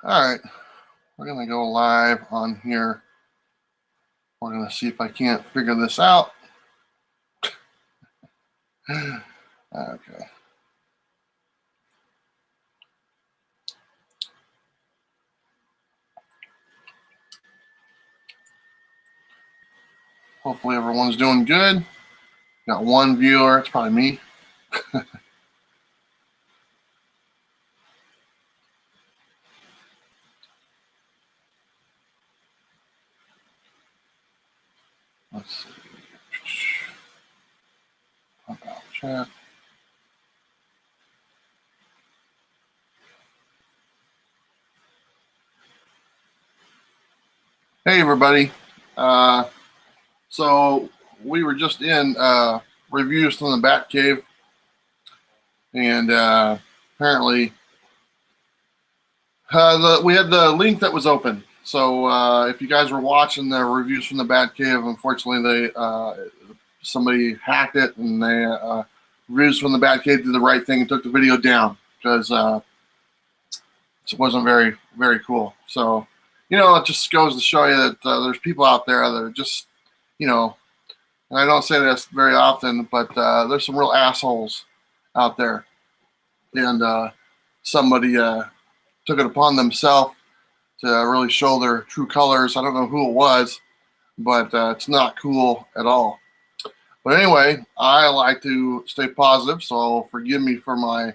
All right, we're gonna go live on here. We're gonna see if I can't figure this out. Okay. Hopefully everyone's doing good. Got one viewer, it's probably me. Let's see. Pop out chat. Hey everybody. So we were just in reviews from the Batcave, and apparently we had the link that was open. So if you guys were watching the reviews from the Batcave, unfortunately somebody hacked it, and they reviews from the Batcave did the right thing and took the video down because it wasn't very cool. So it just goes to show you that there's people out there that are just and I don't say this very often, but there's some real assholes out there, and somebody took it upon themselves to really show their true colors. I don't know who it was, but it's not cool at all. But anyway, I like to stay positive, so forgive me for my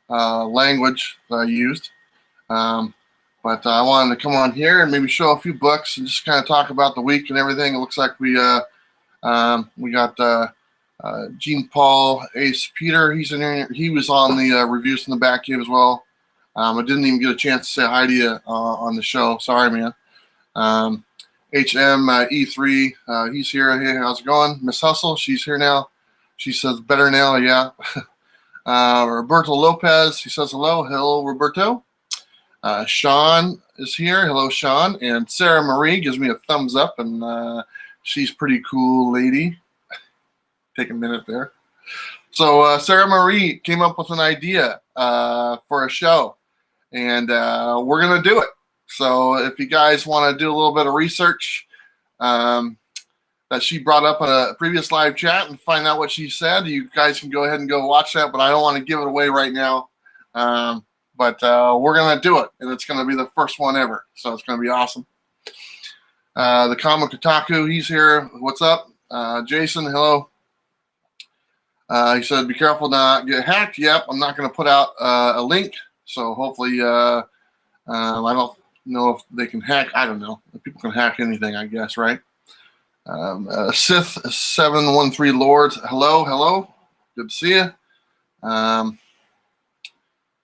language that I used. But I wanted to come on here and maybe show a few books and just kind of talk about the week and everything. It looks like we got Jean Paul Ace Peter. He's in here. He was on the reviews from the Batcave as well. I didn't even get a chance to say hi to you on the show. Sorry, man. HME3, he's here. Hey, how's it going? Miss Hustle, she's here now. She says better now, yeah. Roberto Lopez, he says hello. Hello, Roberto. Sean is here. Hello, Sean. And Sarah Marie gives me a thumbs up, and she's pretty cool lady. Take a minute there. So Sarah Marie came up with an idea for a show, and we're going to do it. So if you guys want to do a little bit of research that she brought up in a previous live chat and find out what she said, you guys can go ahead and go watch that, but I don't want to give it away right now. But we're going to do it, and it's going to be the first one ever, so it's going to be awesome. The Comic Otaku, he's here. What's up? Jason, hello. He said, be careful not get hacked. Yep, I'm not going to put out a link, so hopefully I don't know if they can hack. I don't know. People can hack anything, I guess, right? Sith 713 Lord, hello. Good to see you.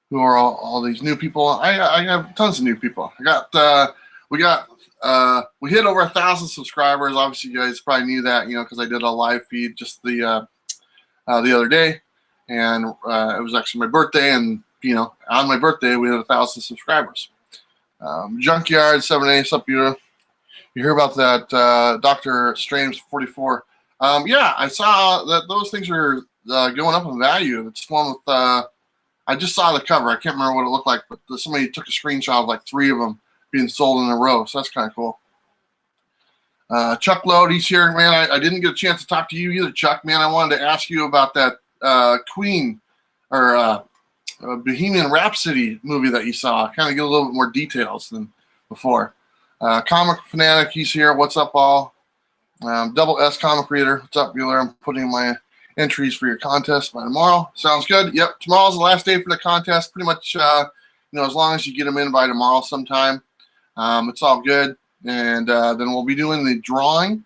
Who are all these new people? I have tons of new people. We hit over 1,000 subscribers. Obviously, you guys probably knew that, because I did a live feed just the other day, and it was actually my birthday, and on my birthday we had 1,000 subscribers. Junkyard 7A, what's up, you hear about that Dr. Strange 44? Yeah, I saw that those things are going up in value. It's one with I just saw the cover. I can't remember what it looked like, but somebody took a screenshot of like 3 of them being sold in a row, so that's kind of cool. Chuck Load, he's here, man. I didn't get a chance to talk to you either, Chuck. Man, I wanted to ask you about that Queen or Bohemian Rhapsody movie that you saw. Kind of get a little bit more details than before. Comic Fanatic, he's here. What's up, all? Double S Comic Reader, what's up, Bueller? I'm putting my entries for your contest by tomorrow. Sounds good. Yep, tomorrow's the last day for the contest. Pretty much, as long as you get them in by tomorrow sometime, it's all good. And then we'll be doing the drawing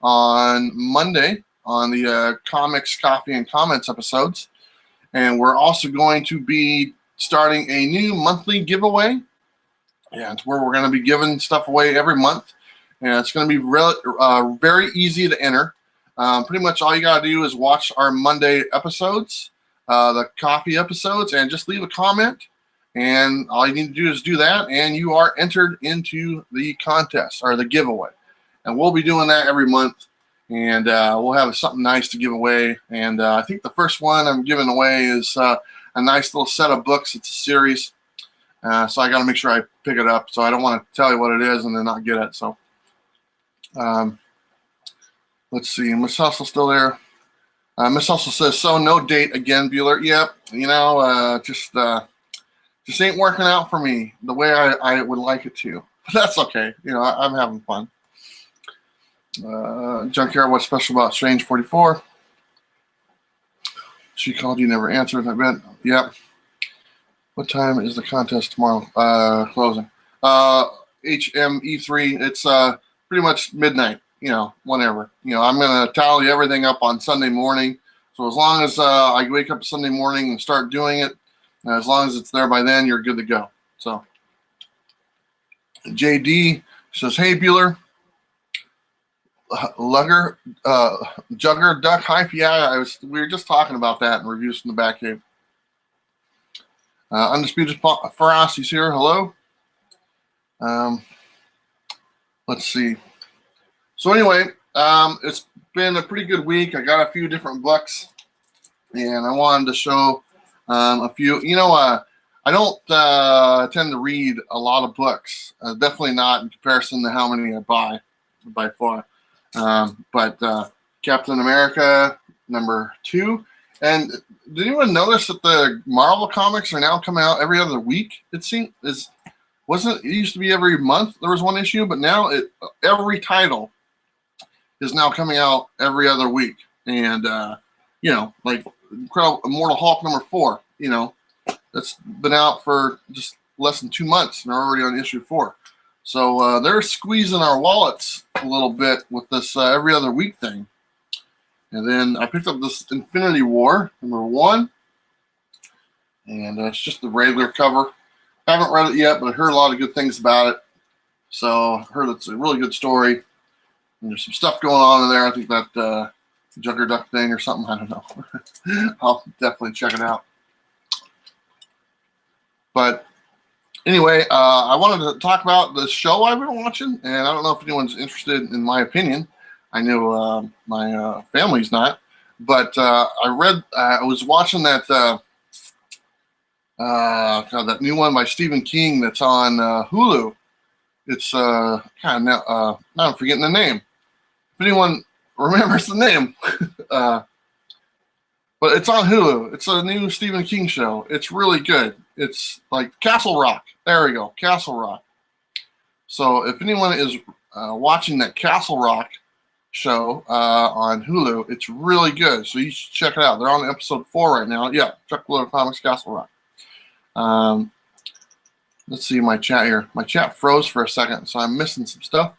on Monday on the Comics, Coffee, and Comments episodes. And we're also going to be starting a new monthly giveaway. And it's where we're going to be giving stuff away every month. And it's going to be very easy to enter. Pretty much all you got to do is watch our Monday episodes, the coffee episodes, and just leave a comment. And all you need to do is do that, and you are entered into the contest or the giveaway. And we'll be doing that every month, and we'll have something nice to give away. And I think the first one I'm giving away is a nice little set of books. It's a series. So I got to make sure I pick it up. So I don't want to tell you what it is and then not get it. So let's see. Miss Hustle still there. Miss Hustle says, so no date again, Bueller. Yep. You know, just ain't working out for me the way I would like it to. But that's okay. You know, I'm having fun. Junkyard, what's special about Strange 44? She called, you never answered. I bet. Yep. What time is the contest tomorrow? Closing. HME3. It's pretty much midnight. You know, whenever. You know, I'm gonna tally everything up on Sunday morning. So as long as I wake up Sunday morning and start doing it, as long as it's there by then, you're good to go. So JD says, hey Bueller. Jugger Duck Hype. Yeah, we were just talking about that in reviews from the back cave. Undisputed Ferocity's here. Hello. Let's see. So anyway, it's been a pretty good week. I got a few different books, and I wanted to show a few. You know, I don't tend to read a lot of books. Definitely not in comparison to how many I buy by far. But Captain America #2, and did anyone notice that the Marvel comics are now coming out every other week? It seems it used to be every month there was one issue, but now every title is now coming out every other week. And you know, like Incredible Immortal Hulk #4, you know, that's been out for just less than 2 months and they're already on issue 4. So they're squeezing our wallets a little bit with this every other week thing. And then I picked up this Infinity War #1. And it's just the regular cover. I haven't read it yet, but I heard a lot of good things about it. So I heard it's a really good story. And there's some stuff going on in there. I think that Jugger Duck thing or something. I don't know. I'll definitely check it out. But anyway, I wanted to talk about the show I've been watching, and I don't know if anyone's interested in my opinion. I know my family's not, but I was watching that that new one by Stephen King that's on Hulu. It's now I'm forgetting the name. If anyone remembers the name, but it's on Hulu. It's a new Stephen King show. It's really good. It's like Castle Rock. There we go, Castle Rock. So if anyone is watching that Castle Rock show on Hulu, it's really good. So you should check it out. They're on episode 4 right now. Yeah, Chuck Bueller Comics Castle Rock. Let's see my chat here. My chat froze for a second, so I'm missing some stuff.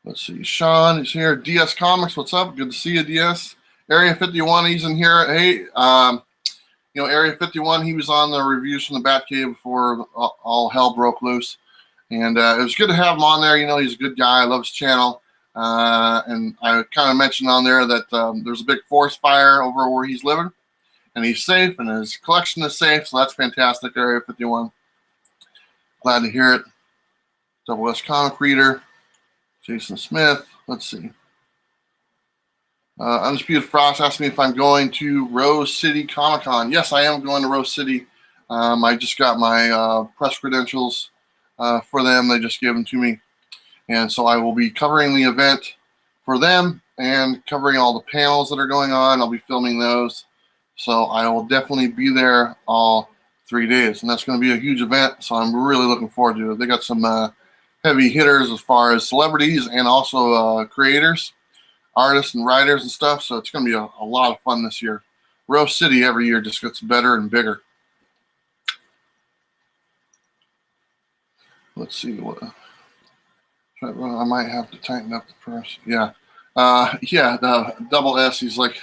Let's see. Sean is here. DS Comics, what's up? Good to see you, DS. Area 51, he's in here. Hey, you know, Area 51, he was on the reviews from the Batcave before all hell broke loose. And it was good to have him on there. You know, he's a good guy. I love his channel. And I kind of mentioned on there that there's a big forest fire over where he's living. And he's safe, and his collection is safe. So that's fantastic, Area 51. Glad to hear it. Double S Comic Reader. Jason Smith. Let's see. Undisputed Frost asked me if I'm going to Rose City Comic Con. Yes, I am going to Rose City. I just got my press credentials for them. They just gave them to me. And so I will be covering the event for them and covering all the panels that are going on. I'll be filming those. So I will definitely be there all 3 days. And that's going to be a huge event. So I'm really looking forward to it. They got some heavy hitters as far as celebrities and also creators, artists and writers and stuff. So it's going to be a lot of fun this year. Rose City every year just gets better and bigger. Let's see what I might have to tighten up the purse. Yeah. Yeah, the double S, he's like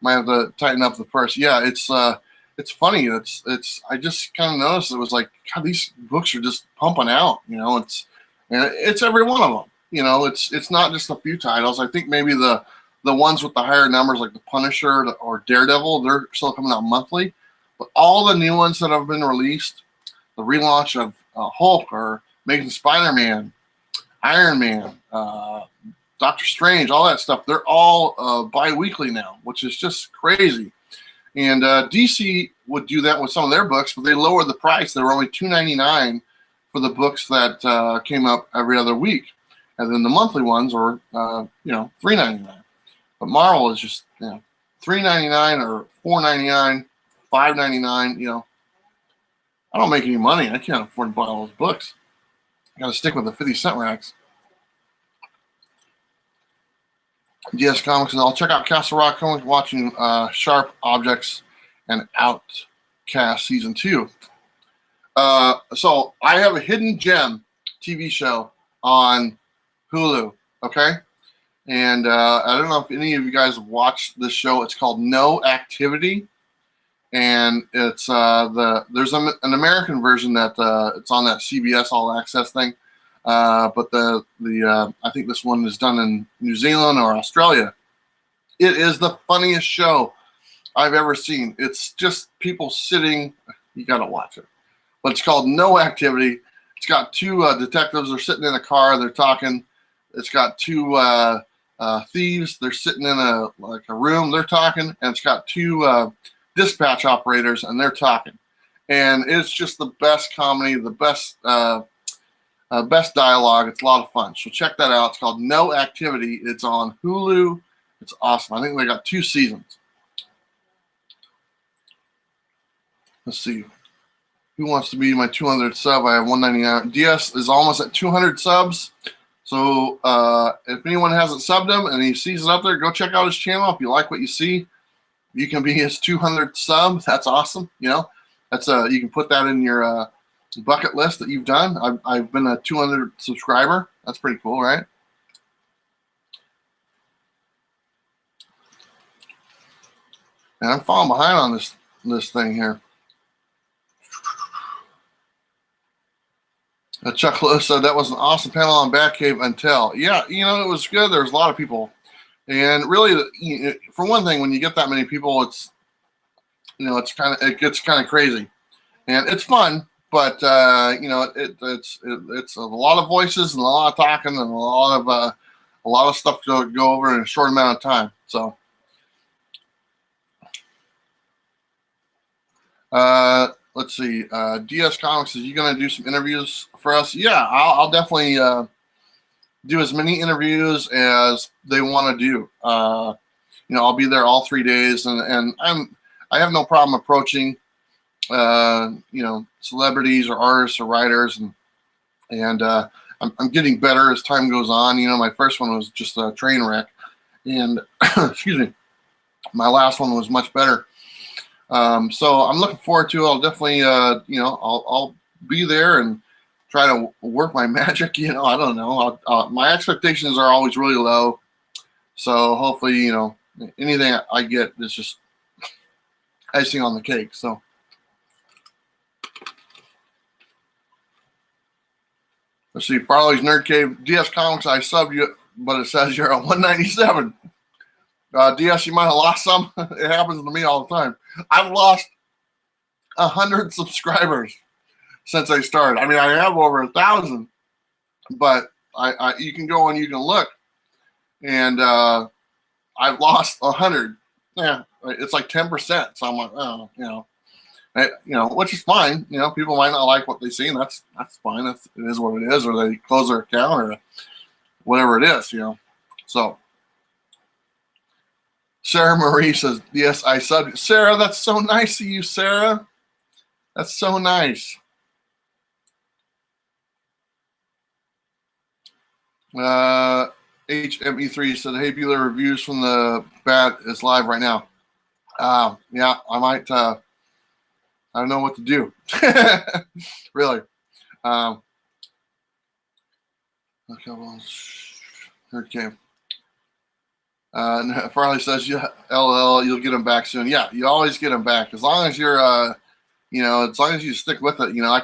might have to tighten up the purse. Yeah, it's funny. It's I just kind of noticed it was like, God, these books are just pumping out, you know. It's every one of them. You know, it's not just a few titles. I think maybe the ones with the higher numbers, like the Punisher or Daredevil, they're still coming out monthly. But all the new ones that have been released, the relaunch of Hulk or Amazing Spider-Man, Iron Man, Doctor Strange, all that stuff, they're all bi-weekly now, which is just crazy. And DC would do that with some of their books, but they lowered the price. They were only $2.99 for the books that came up every other week, and then the monthly ones are $3.99. But Marvel is just $3.99 or $4.99, $5.99. I don't make any money. I can't afford to buy all those books. I got to stick with the 50-cent racks. DS Comics, and I'll check out Castle Rock Comics, watching Sharp Objects and Outcast Season 2. So I have a Hidden Gem TV show on Hulu, okay? And I don't know if any of you guys watched this show. It's called No Activity. And it's there's an American version that it's on that CBS All Access thing. But I think this one is done in New Zealand or Australia. It is the funniest show I've ever seen. It's just people sitting. You got to watch it. But it's called No Activity. It's got two detectives. They're sitting in a car. They're talking. It's got two thieves. They're sitting in a room. They're talking. And it's got two dispatch operators, and they're talking. And it's just the best comedy, the best best dialogue. It's a lot of fun. So check that out. It's called No Activity. It's on Hulu. It's awesome. I think they got 2 seasons. Let's see. Who wants to be my 200th sub? I have 199. DS is almost at 200 subs. So if anyone hasn't subbed him and he sees it up there, go check out his channel. If you like what you see, you can be his 200th sub. That's awesome. That's you can put that in your bucket list that you've done. I've been a 200 subscriber. That's pretty cool, right? And I'm falling behind on this thing here. Chuck Lewis said that was an awesome panel on Batcave until. Yeah, it was good. There was a lot of people. And really, for one thing, when you get that many people, it gets kind of crazy. And it's fun, but it's a lot of voices and a lot of talking and a lot of stuff to go over in a short amount of time. So let's see. DS Comics, is you going to do some interviews for us? Yeah, I'll definitely do as many interviews as they want to do. I'll be there all 3 days, and I have no problem approaching celebrities or artists or writers, and I'm getting better as time goes on. My first one was just a train wreck, and excuse me, my last one was much better. So I'm looking forward to it. I'll definitely, I'll be there and try to work my magic. I don't know. My expectations are always really low. So hopefully, anything I get is just icing on the cake. So. Let's see. Farley's Nerd Cave. DS Comics, I subbed you, but it says you're on 197. DS, you might have lost some. It happens to me all the time. I've lost 100 subscribers since I started. I mean, I have over 1,000, but you can go and you can look, and I've lost 100. Yeah, it's like 10%. So I'm like, which is fine. People might not like what they see, and that's fine. It is what it is, or they close their account, or whatever it is. So. Sarah Marie says, yes, I subbed. Sarah, that's so nice of you, Sarah. That's so nice. HME3 said, hey, Bueller, reviews from the Bat is live right now. Yeah, I might, I don't know what to do. Really. Okay, well, okay. Farley says, LOL, you'll get them back soon. Yeah, you always get them back. As long as you're, as long as you stick with it, I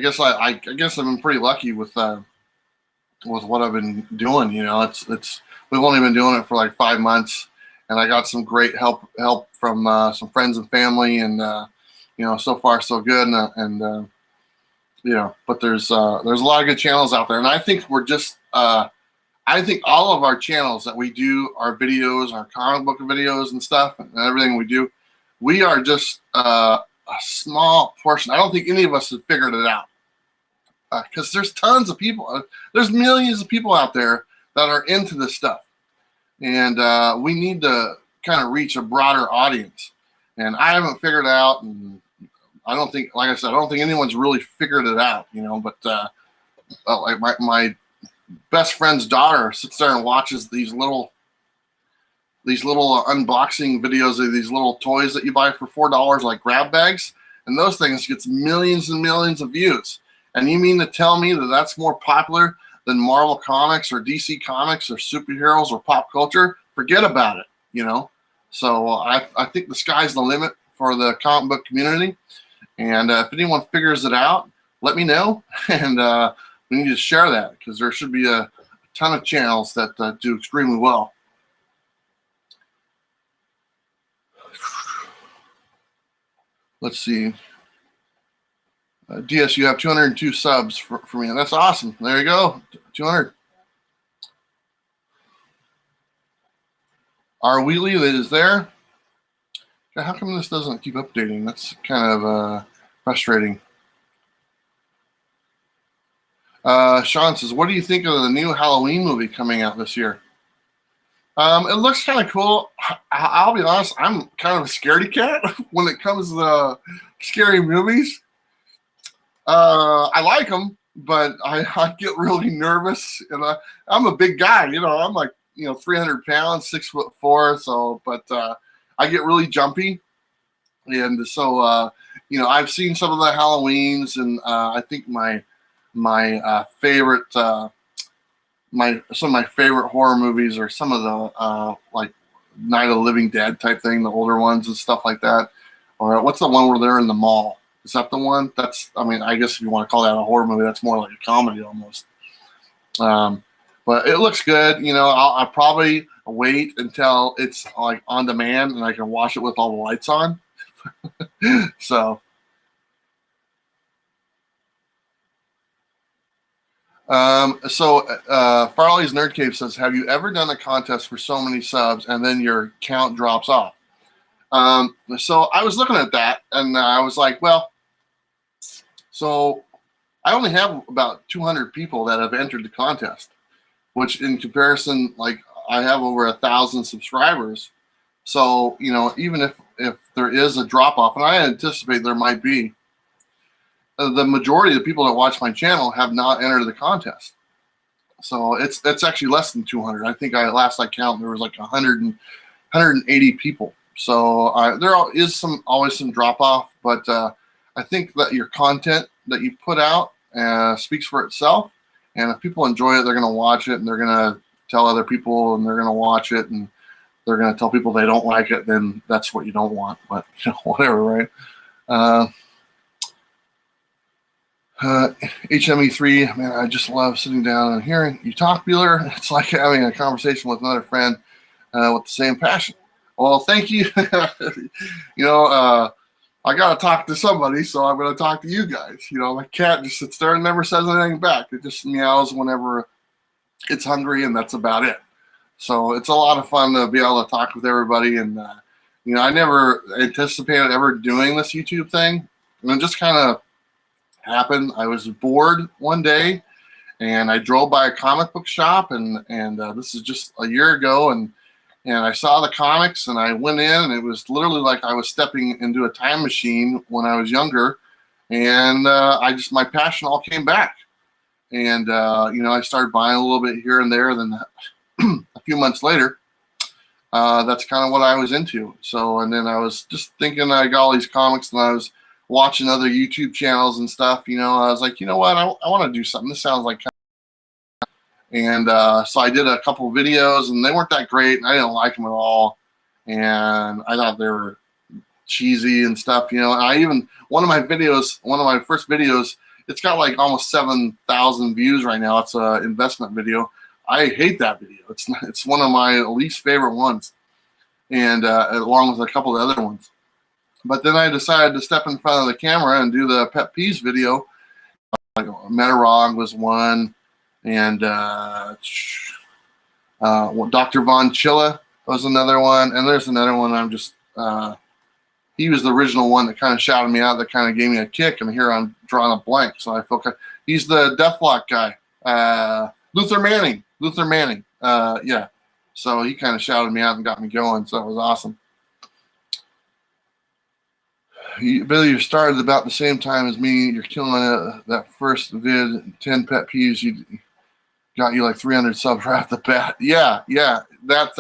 guess I've been pretty lucky with what I've been doing. We've only been doing it for like 5 months, and I got some great help from some friends and family, and so far so good. And but there's a lot of good channels out there, and I think we're just I think all of our channels that we do, our videos, our comic book videos and stuff, and everything we do, we are just a small portion. I don't think any of us have figured it out, because there's tons of people. There's millions of people out there that are into this stuff, and we need to kind of reach a broader audience. And I haven't figured it out, and I don't think, like I said, I don't think anyone's really figured it out, you know. But like my best friend's daughter sits there and watches these little unboxing videos of these little toys that you buy for $4, like grab bags, and those things gets millions and millions of views. And you mean to tell me that that's more popular than Marvel Comics or DC Comics or superheroes or pop culture? Forget about it, you know. So I think the sky's the limit for the comic book community. And if anyone figures it out, let me know. And we need to share that, because there should be a ton of channels that do extremely well. Let's see. DS, you have 202 subs for me. That's awesome. There you go. 200. Our Wheelie that is there. How come this doesn't keep updating? That's kind of frustrating. Sean says, what do you think of the new Halloween movie coming out this year? It looks kind of cool. I'll be honest, I'm kind of a scaredy cat when it comes to scary movies. I like them, but I get really nervous, and I'm a big guy, you know. I'm like, 300 pounds, 6'4", so, but I get really jumpy, and so I've seen some of the Halloweens, and I think my favorite some of my favorite horror movies are some of the like Night of the Living Dead type thing, the older ones and stuff like that. Or what's the one where they're in the mall? Is that the one? I guess if you want to call that a horror movie, that's more like a comedy almost. But it looks good. I'll probably wait until it's like on demand and I can watch it with all the lights on. So. Farley's Nerd Cave says, have you ever done a contest for so many subs and then your count drops off? So I was looking at that, and I was like, well, so I only have about 200 people that have entered the contest, which in comparison, like, I have over 1,000 subscribers. So, even if there is a drop off, and I anticipate there might be, the majority of the people that watch my channel have not entered the contest. So it's actually less than 200. I think last I count, there was like 180 people. So there is always some drop off, but I think that your content that you put out speaks for itself. And if people enjoy it, they're going to watch it, and they're going to tell other people, and they're going to watch it, and they're going to tell people they don't like it. Then that's what you don't want. But whatever, right? HME3, man, I just love sitting down and hearing you talk, Bueller. It's like having a conversation with another friend with the same passion. Well, thank you. I got to talk to somebody, so I'm going to talk to you guys. My cat just sits there and never says anything back. It just meows whenever it's hungry, and that's about it. So it's a lot of fun to be able to talk with everybody. And, I never anticipated ever doing this YouTube thing. And it just kind of happened. I was bored one day, and I drove by a comic book shop, and this is just a year ago, and I saw the comics, and I went in, and it was literally like I was stepping into a time machine when I was younger, and my passion all came back, and I started buying a little bit here and there. Then a few months later, that's kind of what I was into. So, and then I was just thinking, I got all these comics, and I was watching other YouTube channels and stuff. I was like, you know what, I want to do something. This sounds like kind of, and so I did a couple of videos, and they weren't that great, and I didn't like them at all, and I thought they were cheesy and stuff. And one of my first videos, it's got like almost 7,000 views right now. It's an investment video. I hate that video. It's one of my least favorite ones, and along with a couple of other ones. But then I decided to step in front of the camera and do the pet peeves video. Like Metarog was one, and Dr. Von Chilla was another one, and there's another one. I'm just he was the original one that kind of shouted me out, that kind of gave me a kick, and here I'm drawing a blank. So I feel he's the Deathlock guy, Luther Manning. Yeah. So he kind of shouted me out and got me going. So it was awesome. Billy, you started about the same time as me. You're killing that first vid, 10 pet peeves. You got you like 300 subs right off the bat. Yeah. That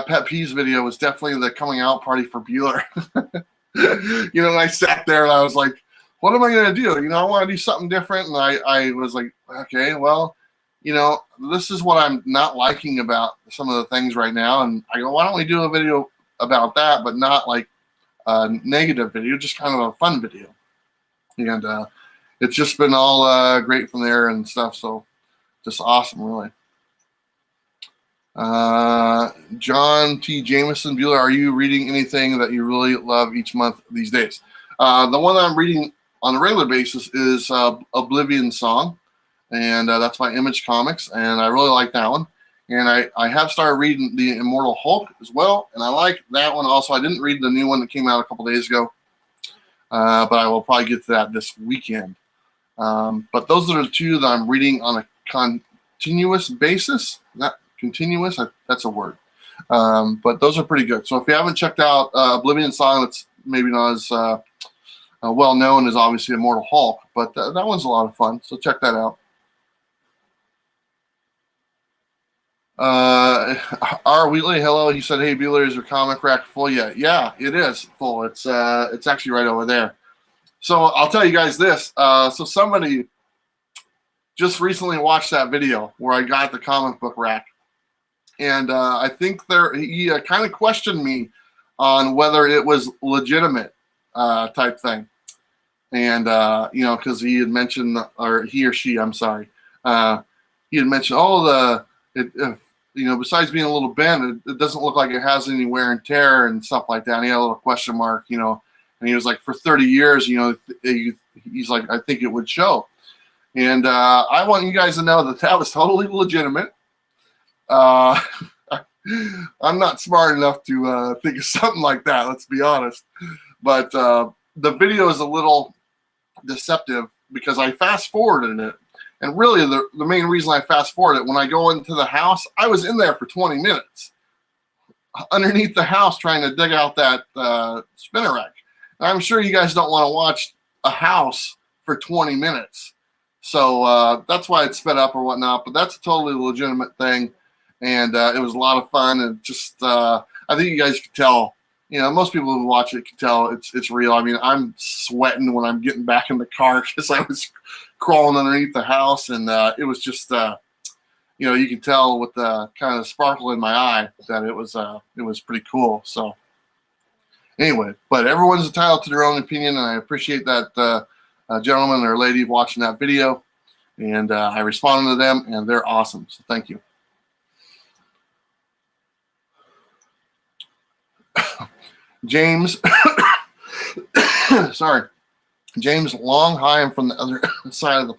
pet peeves video was definitely the coming out party for Bueller. You know, I sat there and I was like, what am I going to do? You know, I want to do something different. And I was like, okay, well, you know, this is what I'm not liking about some of the things right now. And I go, why don't we do a video about that, but not like a negative video, just kind of a fun video. And it's just been all great from there and stuff. So just awesome, really. John T. Jameson, Bueller, are you reading anything that you really love each month these days? The one that I'm reading on a regular basis is Oblivion Song. And that's by Image Comics, and I really like that one. And I have started reading The Immortal Hulk as well, and I like that one also. I didn't read the new one that came out a couple days ago, but I will probably get to that this weekend. But those are the two that I'm reading on a continuous basis. Not continuous, that's a word. But those are pretty good. So if you haven't checked out Oblivion Song, that's maybe not as well known as obviously Immortal Hulk, but that one's a lot of fun, so check that out. R. Wheatley, hello. He said, hey, Bueller, is your comic rack full yet? Yeah, it is full. It's actually right over there. So I'll tell you guys this. So somebody just recently watched that video where I got the comic book rack. And I think he kind of questioned me on whether it was legitimate type thing. And, you know, because he had mentioned, or he or she, I'm sorry, he had mentioned, you know, besides being a little bent, it doesn't look like it has any wear and tear and stuff like that. And he had a little question mark, you know, and he was like, for 30 years, you know, he's like, I think it would show. And I want you guys to know that that was totally legitimate. I'm not smart enough to think of something like that, let's be honest. But the video is a little deceptive because I fast forwarded it. And really, the main reason I fast forward it, when I go into the house, I was in there for 20 minutes underneath the house trying to dig out that spinner rack. And I'm sure you guys don't want to watch a house for 20 minutes. So that's why it's sped up or whatnot. But that's a totally legitimate thing. And it was a lot of fun. And just, I think you guys could tell, you know, most people who watch it can tell it's real. I mean, I'm sweating when I'm getting back in the car because I was crawling underneath the house, and it was just, you know, you can tell with the kind of sparkle in my eye that it was pretty cool. So anyway, but everyone's entitled to their own opinion, and I appreciate that gentleman or lady watching that video, and I responded to them, and they're awesome. So thank you. James, sorry, James Long. Hi, I'm from the other side of the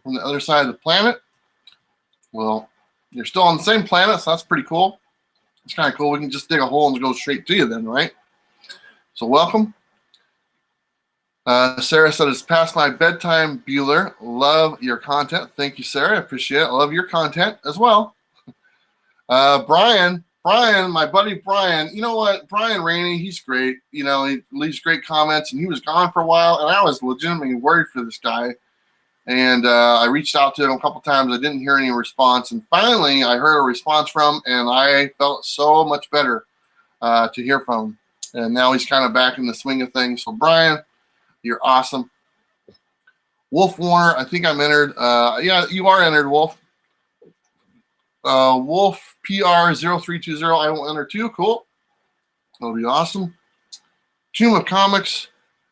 from the other side of the planet. Well, you're still on the same planet, so that's pretty cool. It's kind of cool. We can just dig a hole and go straight to you then, right? So welcome. Sarah said, it's past my bedtime, Bueller. Love your content. Thank you, Sarah. I appreciate it. I love your content as well. Brian, my buddy Brian, you know what? Brian Rainey, he's great. You know, he leaves great comments, and he was gone for a while, and I was legitimately worried for this guy. And I reached out to him a couple times. I didn't hear any response. And finally, I heard a response from him, and I felt so much better to hear from him. And now he's kind of back in the swing of things. So, Brian, you're awesome. Wolf Warner, I think I'm entered. Yeah, you are entered, Wolf. Wolf PR0320, I will enter too. Cool. That'll be awesome. Tomb of Comics.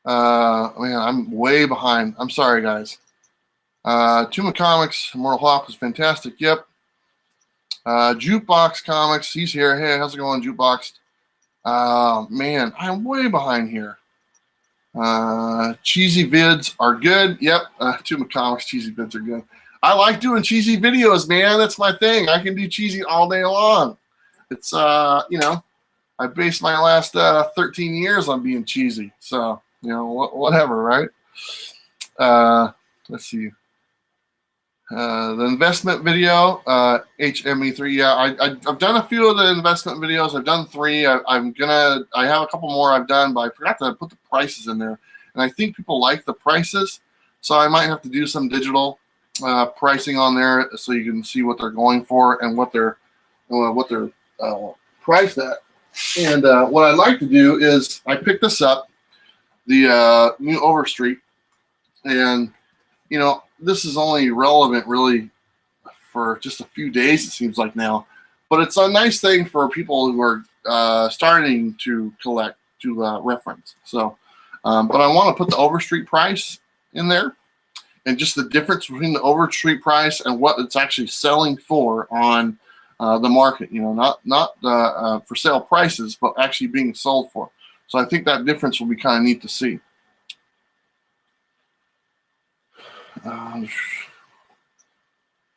Man, I'm way behind. I'm sorry, guys. Tomb of Comics, Immortal Hulk was fantastic. Yep. Jukebox Comics, he's here. Hey, how's it going, Jukebox? Man, I'm way behind here. Cheesy vids are good. Yep. Tomb of Comics, cheesy vids are good. I like doing cheesy videos, man. That's my thing. I can do cheesy all day long. It's, you know, I based my last 13 years on being cheesy. So, you know, whatever, right? Let's see. The investment video, HME3. Yeah, I've done a few of the investment videos. I've done 3. I have a couple more I've done, but I forgot to put the prices in there. And I think people like the prices, so I might have to do some digital pricing on there so you can see what they're going for and what they're priced at. And what I'd like to do is I picked this up, the new Overstreet, and you know, this is only relevant really for just a few days, it seems like now, but it's a nice thing for people who are starting to collect to reference. So, but I want to put the Overstreet price in there and just the difference between the Overstreet price and what it's actually selling for on the market, you know, not for sale prices, but actually being sold for. So I think that difference will be kind of neat to see.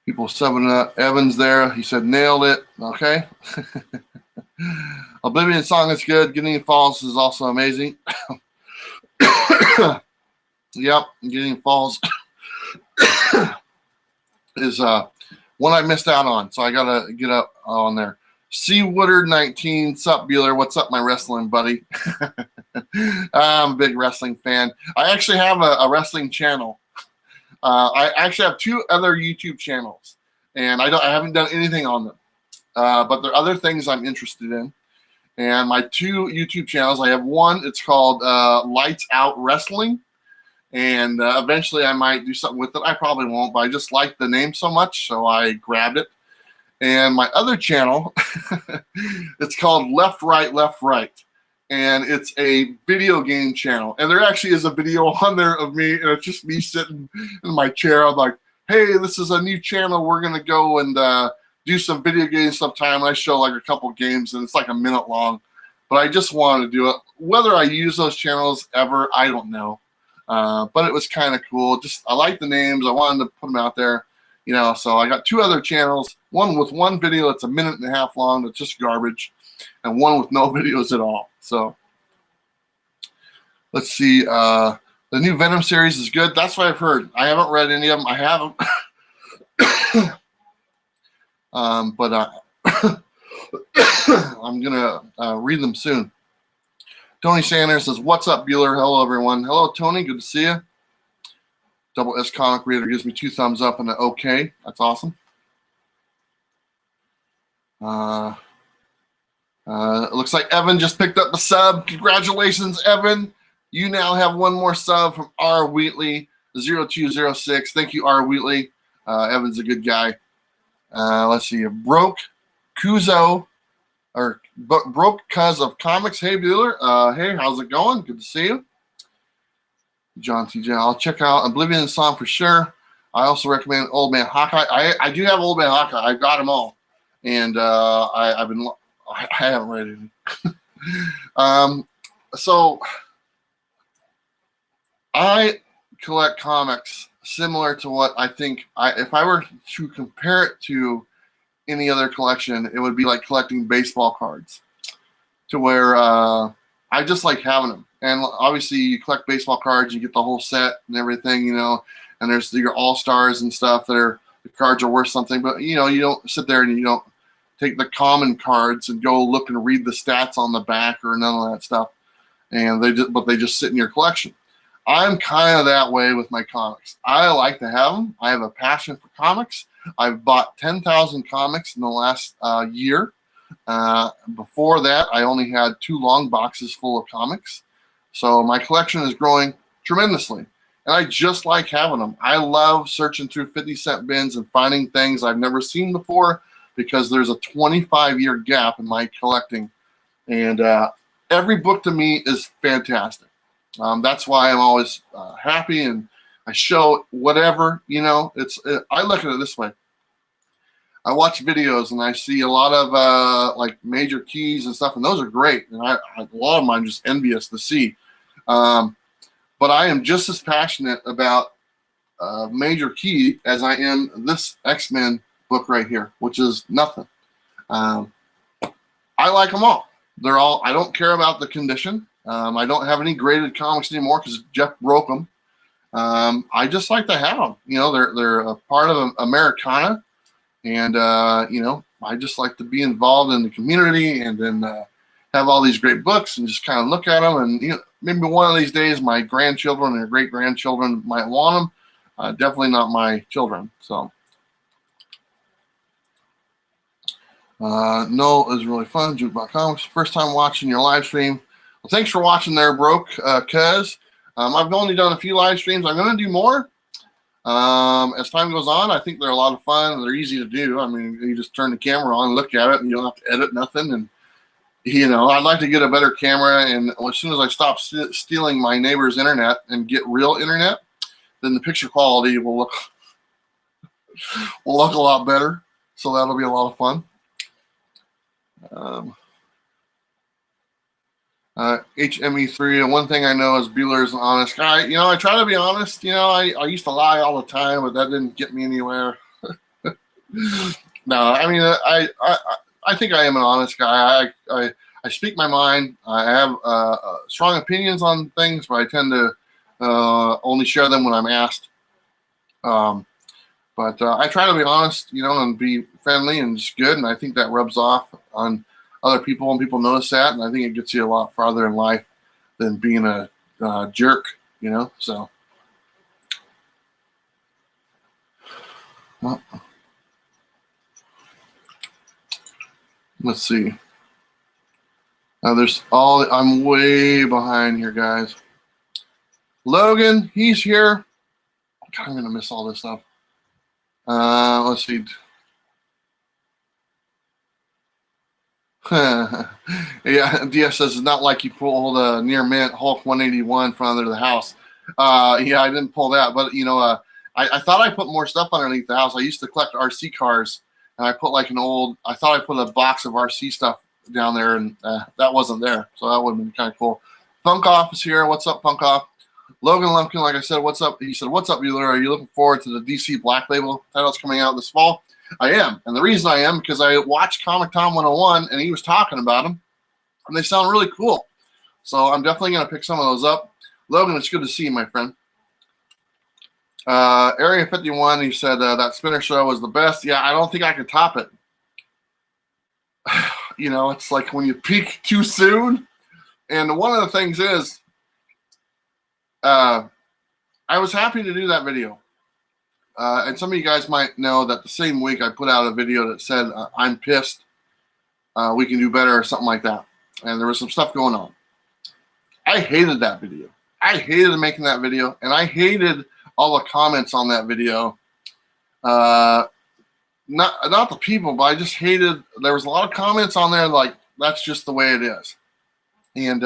People subbing up. Evans there. He said, nailed it. Okay. Oblivion song is good. Getting Falls is also amazing. Yep. Getting Falls is one I missed out on. So I got to get up on there. C. Woodard 19. Sup, Bueller? What's up, my wrestling buddy? I'm a big wrestling fan. I actually have a wrestling channel. I actually have 2 other YouTube channels, and I haven't done anything on them. But there are other things I'm interested in. And my 2 YouTube channels, I have one, it's called Lights Out Wrestling. And eventually I might do something with it. I probably won't, but I just like the name so much, so I grabbed it. And my other channel, it's called Left Right Left Right. And it's a video game channel. And there actually is a video on there of me, and it's just me sitting in my chair. I'm like, hey, this is a new channel. We're going to go and do some video games sometime. I show like a couple games, and it's like a minute long. But I just wanted to do it. Whether I use those channels ever, I don't know. But it was kind of cool. Just I like the names. I wanted to put them out there. You know, so I got 2 other channels. One with 1 video that's a minute and a half long that's just garbage, and one with no videos at all. So let's see. The new Venom series is good. That's what I've heard. I haven't read any of them. I haven't. But I'm going to read them soon. Tony Sanders says, what's up, Bueller? Hello, everyone. Hello, Tony. Good to see you. Double S Comic Reader gives me 2 thumbs up and an okay. That's awesome. It looks like Evan just picked up the sub. Congratulations, Evan. You now have 1 more sub from R. Wheatley 0206. Thank you, R. Wheatley. Evan's a good guy. Let's see. Broke Kuzo, or Broke Cuz of Comics. Hey, Bueller. Hey, how's it going? Good to see you. John TJ. I'll check out Oblivion song for sure. I also recommend Old Man Hawkeye. I do have Old Man Hawkeye. I've got them all. And I haven't read any. So I collect comics similar to what I think if I were to compare it to any other collection, it would be like collecting baseball cards, to where I just like having them. And obviously you collect baseball cards, you get the whole set and everything, you know, and there's your all-stars and stuff the cards are worth something, but you know, you don't sit there and you don't take the common cards and go look and read the stats on the back or none of that stuff. And they just sit in your collection. I'm kind of that way with my comics. I like to have them. I have a passion for comics. I've bought 10,000 comics in the last year. Before that, I only had 2 long boxes full of comics. So my collection is growing tremendously. And I just like having them. I love searching through 50-cent bins and finding things I've never seen before, because there's a 25-year gap in my collecting. And every book to me is fantastic. That's why I'm always happy, and I show whatever, you know. I look at it this way. I watch videos and I see a lot of like major keys and stuff, and those are great. And a lot of them I'm just envious to see. But I am just as passionate about major key as I am this X-Men book right here, which is nothing. I like them all. They're all. I don't care about the condition. I don't have any graded comics anymore because Jeff broke them. I just like to have them. You know, they're a part of Americana, and you know, I just like to be involved in the community, and then have all these great books and just kind of look at them. And you know, maybe one of these days, my grandchildren and great grandchildren might want them. Definitely not my children. So. No, it was really fun. Jukebox Comics. First time watching your live stream. Well, thanks for watching there, Broke, cuz. I've only done a few live streams. I'm going to do more as time goes on. I think they're a lot of fun and they're easy to do. I mean, you just turn the camera on, look at it, and you don't have to edit nothing. And, you know, I'd like to get a better camera. And as soon as I stop stealing my neighbor's internet and get real internet, then the picture quality will look a lot better. So that'll be a lot of fun. HME3, and one thing I know is Bueller is an honest guy. You know, I try to be honest. You know, I used to lie all the time, but that didn't get me anywhere. No, I mean, I think I am an honest guy. I speak my mind. I have strong opinions on things, but I tend to only share them when I'm asked. But I try to be honest, you know, and be friendly and just good, and I think that rubs off on other people, and people notice that, and I think it gets you a lot farther in life than being a jerk, you know. So, well, let's see. I'm way behind here, guys. Logan, he's here. God, I'm gonna miss all this stuff. Let's see. Yeah, DS says it's not like you pulled a near mint Hulk 181 from under the house. Yeah, I didn't pull that, but you know, I thought I put more stuff underneath the house. I used to collect RC cars, and I put like I thought I put a box of RC stuff down there, and that wasn't there, so that would have been kind of cool. Funk Off is here. What's up, Funk Off? Logan Lumpkin, like I said, what's up? He said, what's up, Bueller? Are you looking forward to the DC Black Label titles coming out this fall? I am. And the reason I am, because I watched Comic Tom 101, and he was talking about them, and they sound really cool. So I'm definitely going to pick some of those up. Logan, it's good to see you, my friend. Area 51, he said that Spinner show was the best. Yeah, I don't think I could top it. You know, it's like when you peak too soon. And one of the things is, I was happy to do that video. And some of you guys might know that the same week I put out a video that said, I'm pissed, we can do better, or something like that. And there was some stuff going on. I hated that video. I hated making that video, and I hated all the comments on that video. Not the people, but I just hated, there was a lot of comments on there like, that's just the way it is. And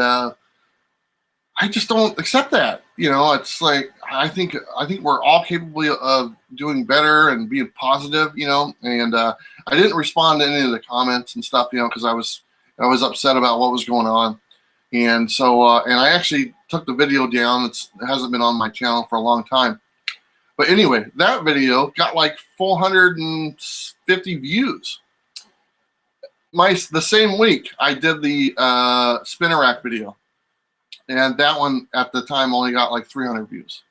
I just don't accept that. You know, it's like I think we're all capable of doing better and being positive. You know, and I didn't respond to any of the comments and stuff. You know, because I was upset about what was going on, and so and I actually took the video down. It hasn't been on my channel for a long time. But anyway, that video got like 450 views. The same week I did the spinner rack video. And that one at the time only got like 300 views.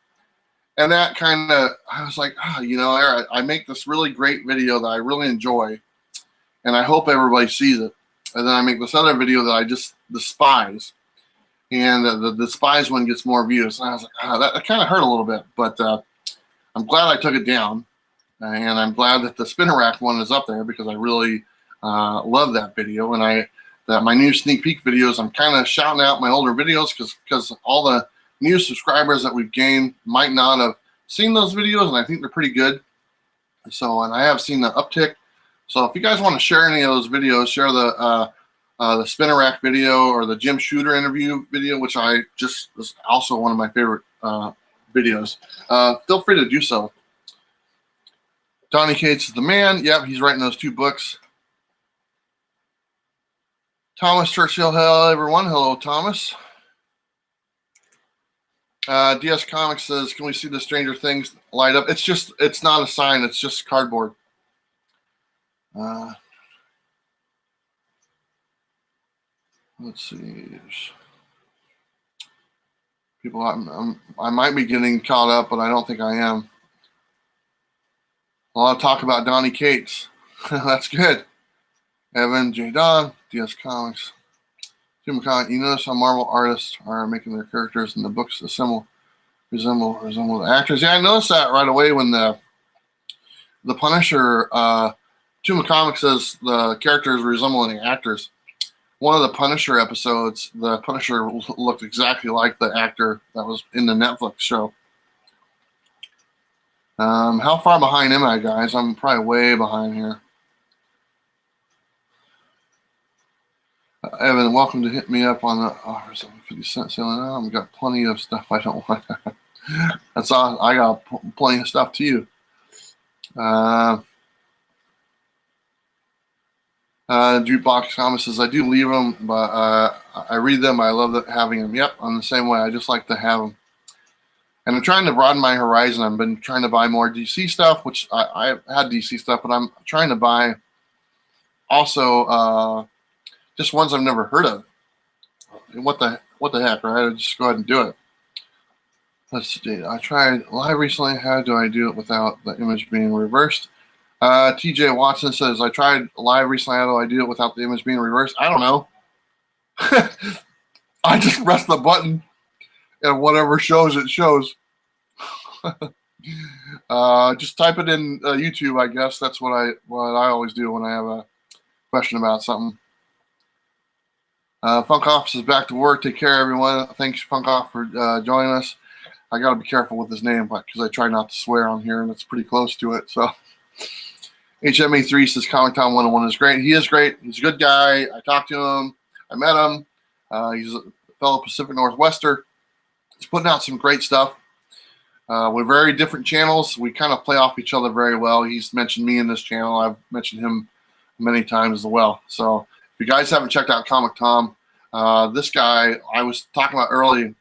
And that kind of, I was like, you know, I make this really great video that I really enjoy, and I hope everybody sees it. And then I make this other video that I just despise, and the despise one gets more views. And I was like, that kind of hurt a little bit, but I'm glad I took it down, and I'm glad that the spinner rack one is up there because I really love that video, and my new sneak peek videos, I'm kind of shouting out my older videos because all the new subscribers that we've gained might not have seen those videos, and I think they're pretty good. So, and I have seen the uptick. So if you guys want to share any of those videos, share the spinner rack video or the Jim Shooter interview video, which is also one of my favorite videos. Feel free to do so. Donnie Cates is the man. Yep, he's writing those 2 books. Thomas Churchill, hello everyone. Hello, Thomas. DS Comics says, can we see the Stranger Things light up? It's not a sign. It's just cardboard. Let's see. People, I might be getting caught up, but I don't think I am. A lot of talk about Donnie Cates. That's good. Evan, J. Don, DS Comics. Jim McConnell, you notice how Marvel artists are making their characters in the books resemble the actors. Yeah, I noticed that right away when the Punisher, Jim McConnell says the characters resemble the actors. One of the Punisher episodes, the Punisher looked exactly like the actor that was in the Netflix show. How far behind am I, guys? I'm probably way behind here. Evan, welcome to hit me up on the 50-cent sale now. I've got plenty of stuff I don't want. That's all. I got plenty of stuff to you. Jukebox comments says, I do leave them, but I read them. I love having them. Yep, I'm the same way. I just like to have them. And I'm trying to broaden my horizon. I've been trying to buy more DC stuff, which I've had DC stuff, but I'm trying to buy also just ones I've never heard of. What the heck, right? I'll just go ahead and do it. Let's see. I tried live recently. How do I do it without the image being reversed? TJ Watson says, I tried live recently. How do I do it without the image being reversed? I don't know. I just press the button and whatever shows, it shows. Just type it in YouTube, I guess. That's what I always do when I have a question about something. Funk Office is back to work. Take care, everyone. Thanks, Funk Off, for joining us. I got to be careful with his name because I try not to swear on here, and it's pretty close to it. So, HMA3 says Comic Con 101 is great. He is great. He's a good guy. I talked to him. I met him. He's a fellow Pacific Northwester. He's putting out some great stuff. We're very different channels. We kind of play off each other very well. He's mentioned me in this channel. I've mentioned him many times as well. So if you guys haven't checked out Comic Tom, this guy I was talking about earlier,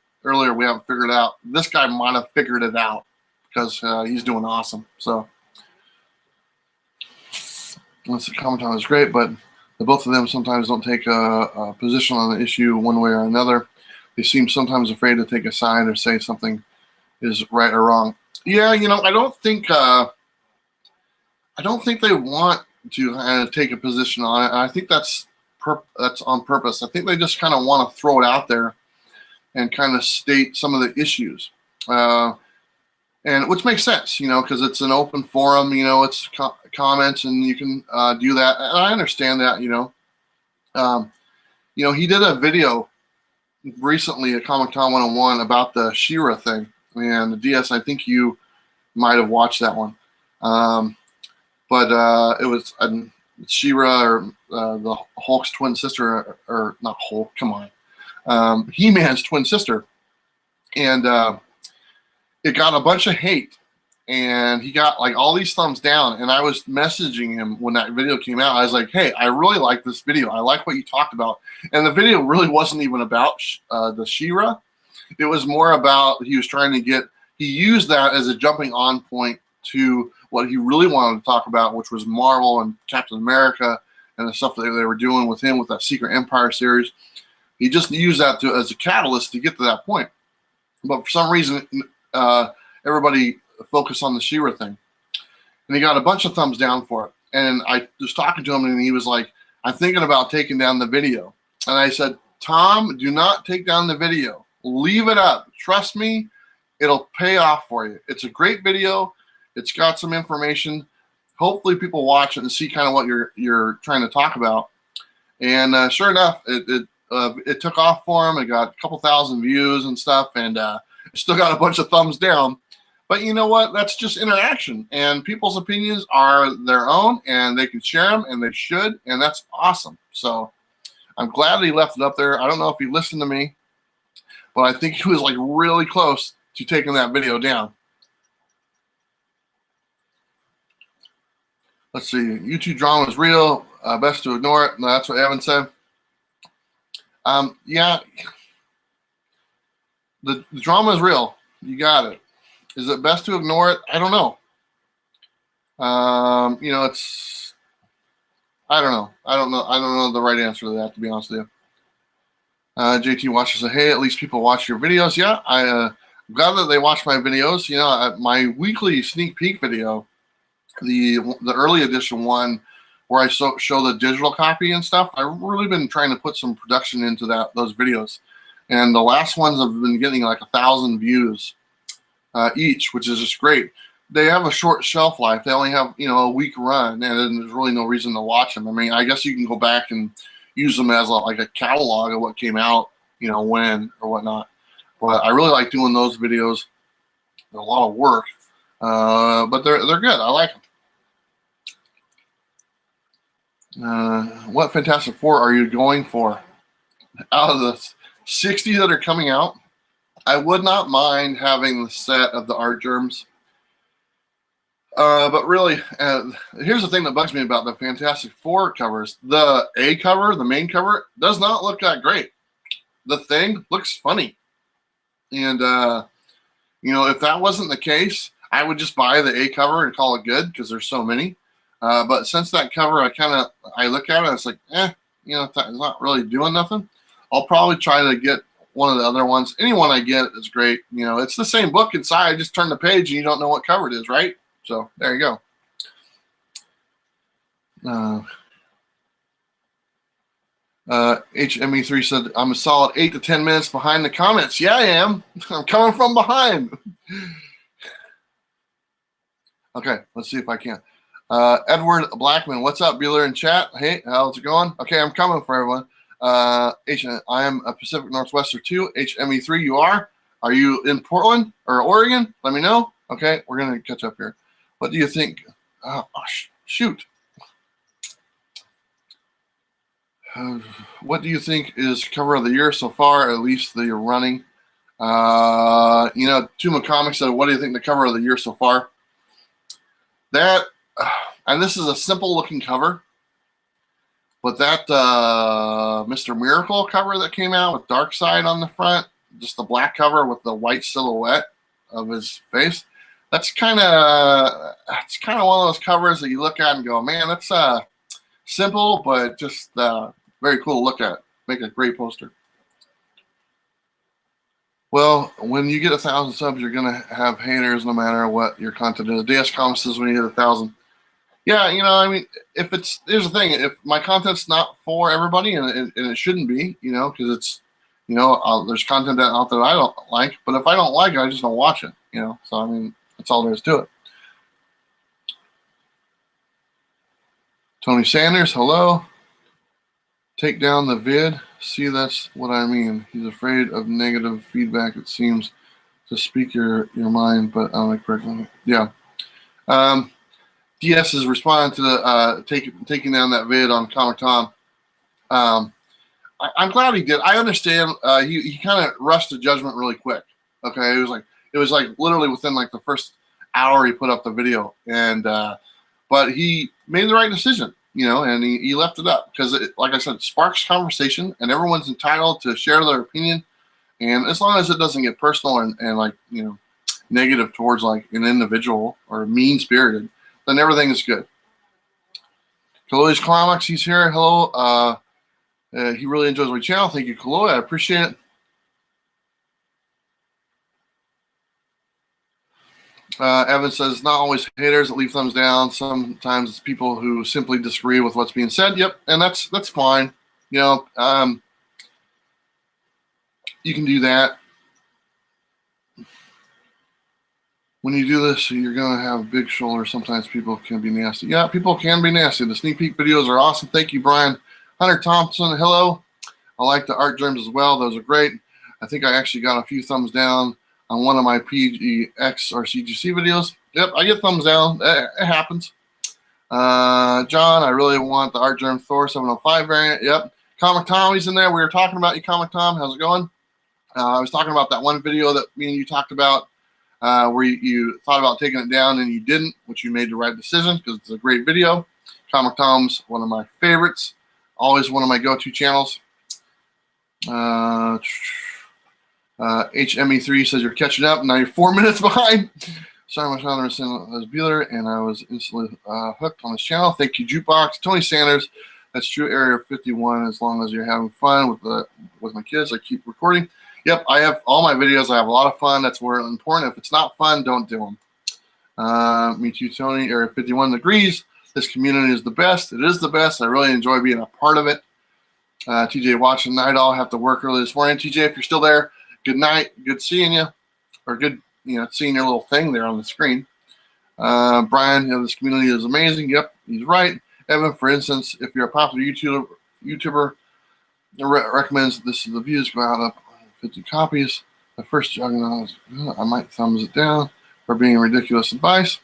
we haven't figured it out. This guy might have figured it out because he's doing awesome. So Comic Tom is great, but the both of them sometimes don't take a position on the issue one way or another. They seem sometimes afraid to take a side or say something is right or wrong. Yeah, I don't think they want to take a position on it. And I think that's on purpose. I think they just kind of want to throw it out there and kind of state some of the issues, and which makes sense, because it's an open forum. It's comments, and you can do that. And I understand that. He did a video recently at Comic Con 101 about the She-Ra thing. And the DS, I think you might have watched that one. But it was She-Ra, or the Hulk's twin sister, or not Hulk, come on. He-Man's twin sister. And it got a bunch of hate. And he got like all these thumbs down. And I was messaging him when that video came out. I was like, hey, I really like this video. I like what you talked about. And the video really wasn't even about the She-Ra. It was more about he was trying to he used that as a jumping on point to what he really wanted to talk about, which was Marvel and Captain America and the stuff that they were doing with him with that Secret Empire series. He just used that as a catalyst to get to that point. But for some reason, everybody focused on the She-Ra thing. And he got a bunch of thumbs down for it. And I was talking to him, and he was like, I'm thinking about taking down the video. And I said, Tom, do not take down the video. Leave it up. Trust me, it'll pay off for you. It's a great video. It's got some information. Hopefully people watch it and see kind of what you're trying to talk about. And sure enough, it took off for him. It got a couple thousand views and stuff, and it still got a bunch of thumbs down. But you know what? That's just interaction, and people's opinions are their own, and they can share them, and they should, and that's awesome. So I'm glad that he left it up there. I don't know if he listened to me, but I think he was like really close to taking that video down. Let's see. YouTube drama is real. Best to ignore it. No, that's what Evan said. Yeah. The drama is real. You got it. Is it best to ignore it? I don't know. You know, it's, I don't know. I don't know the right answer to that, to be honest with you. JT watches says, hey, at least people watch your videos. Yeah, I'm glad that they watch my videos. You know, my weekly sneak peek video, the early edition one, where I show the digital copy and stuff, I've really been trying to put some production into those videos. And the last ones have been getting like 1,000 views each, which is just great. They have a short shelf life. They only have, you know, a week run, and there's really no reason to watch them. I mean, I guess you can go back and use them as like a catalog of what came out, you know, when or whatnot. But I really like doing those videos. They're a lot of work, but they're good. I like them. What Fantastic Four are you going for? Out of the 60 that are coming out, I would not mind having the set of the art germs. But really, here's the thing that bugs me about the Fantastic Four covers. The A cover, the main cover, does not look that great. The Thing looks funny. And, you know, if that wasn't the case, I would just buy the A cover and call it good because there's so many. But since that cover, I look at it and it's like, you know, it's not really doing nothing. I'll probably try to get one of the other ones. Any one I get is great. You know, it's the same book inside. Just turn the page and you don't know what cover it is, right? So there you go. HME3 said, I'm a solid 8 to 10 minutes behind the comments. Yeah, I am. I'm coming from behind. Okay, let's see if I can. Edward Blackman, what's up, Bueller in chat? Hey, how's it going? Okay, I'm coming for everyone. I am a Pacific Northwester too. HME3, you are? Are you in Portland or Oregon? Let me know. Okay, we're going to catch up here. What do you think? Oh, shoot. What do you think is cover of the year so far, at least that you're running? You know, Tuma Comics said, what do you think the cover of the year so far? That, and this is a simple looking cover, but that Mr. Miracle cover that came out with Darkseid on the front, just the black cover with the white silhouette of his face, that's kind of one of those covers that you look at and go, man, that's simple, but just very cool to look at. Make a great poster. Well, when you get 1,000 subs, you're gonna have haters no matter what your content is. DS Comics says when you hit 1,000. Yeah, you know, I mean, here's the thing: if my content's not for everybody, and it shouldn't be, you know, because it's, you know, there's content out there I don't like, but if I don't like it, I just don't watch it, you know. So I mean, that's all there is to it. Tony Sanders, hello. Take down the vid. See, that's what I mean. He's afraid of negative feedback. It seems to speak your mind, but I don't like correctly. Yeah. DS is responding to the taking down that vid on Comic Tom. I'm glad he did. I understand. He kind of rushed to judgment really quick. Okay, it was like literally within like the first hour he put up the video, and but he made the right decision, you know, and he left it up because, like I said, it sparks conversation, and everyone's entitled to share their opinion, and as long as it doesn't get personal and like, you know, negative towards like an individual or mean spirited, then everything is good. Kaloi's Comics, he's here. Hello. He really enjoys my channel. Thank you, Kaloi. I appreciate it. Evan says, not always haters that leave thumbs down. Sometimes it's people who simply disagree with what's being said. Yep, and that's fine. You know, you can do that. When you do this, you're going to have big shoulders. Sometimes people can be nasty. Yeah, people can be nasty. The sneak peek videos are awesome. Thank you, Brian. Hunter Thompson, hello. I like the art germs as well. Those are great. I think I actually got a few thumbs down on one of my PGX or CGC videos. Yep, I get thumbs down. It happens. John, I really want the art germ Thor 705 variant. Yep. Comic Tom, he's in there. We were talking about you, Comic Tom. How's it going? I was talking about that one video that me and you talked about where you thought about taking it down and you didn't, which you made the right decision because it's a great video. Comic Tom's one of my favorites. Always one of my go-to channels. HME3 says you're catching up. Now you're 4 minutes behind. Sorry, my father was Bueller, and I was instantly hooked on this channel. Thank you, Jukebox. Tony Sanders. That's true. Area 51. As long as you're having fun with my kids, I keep recording. Yep, I have all my videos. I have a lot of fun. That's where important. If it's not fun, don't do them. Me too, Tony. Area 51 agrees. This community is the best. It is the best. I really enjoy being a part of it. TJ watching Night All. Have to work early this morning. TJ, if you're still there, good night. Good seeing you. Or good, seeing your little thing there on the screen. Brian, this community is amazing. Yep, he's right. Evan, for instance, if you're a popular YouTuber recommends this is the views go out up 50 copies. The first juggernaut, I might thumbs it down for being ridiculous advice.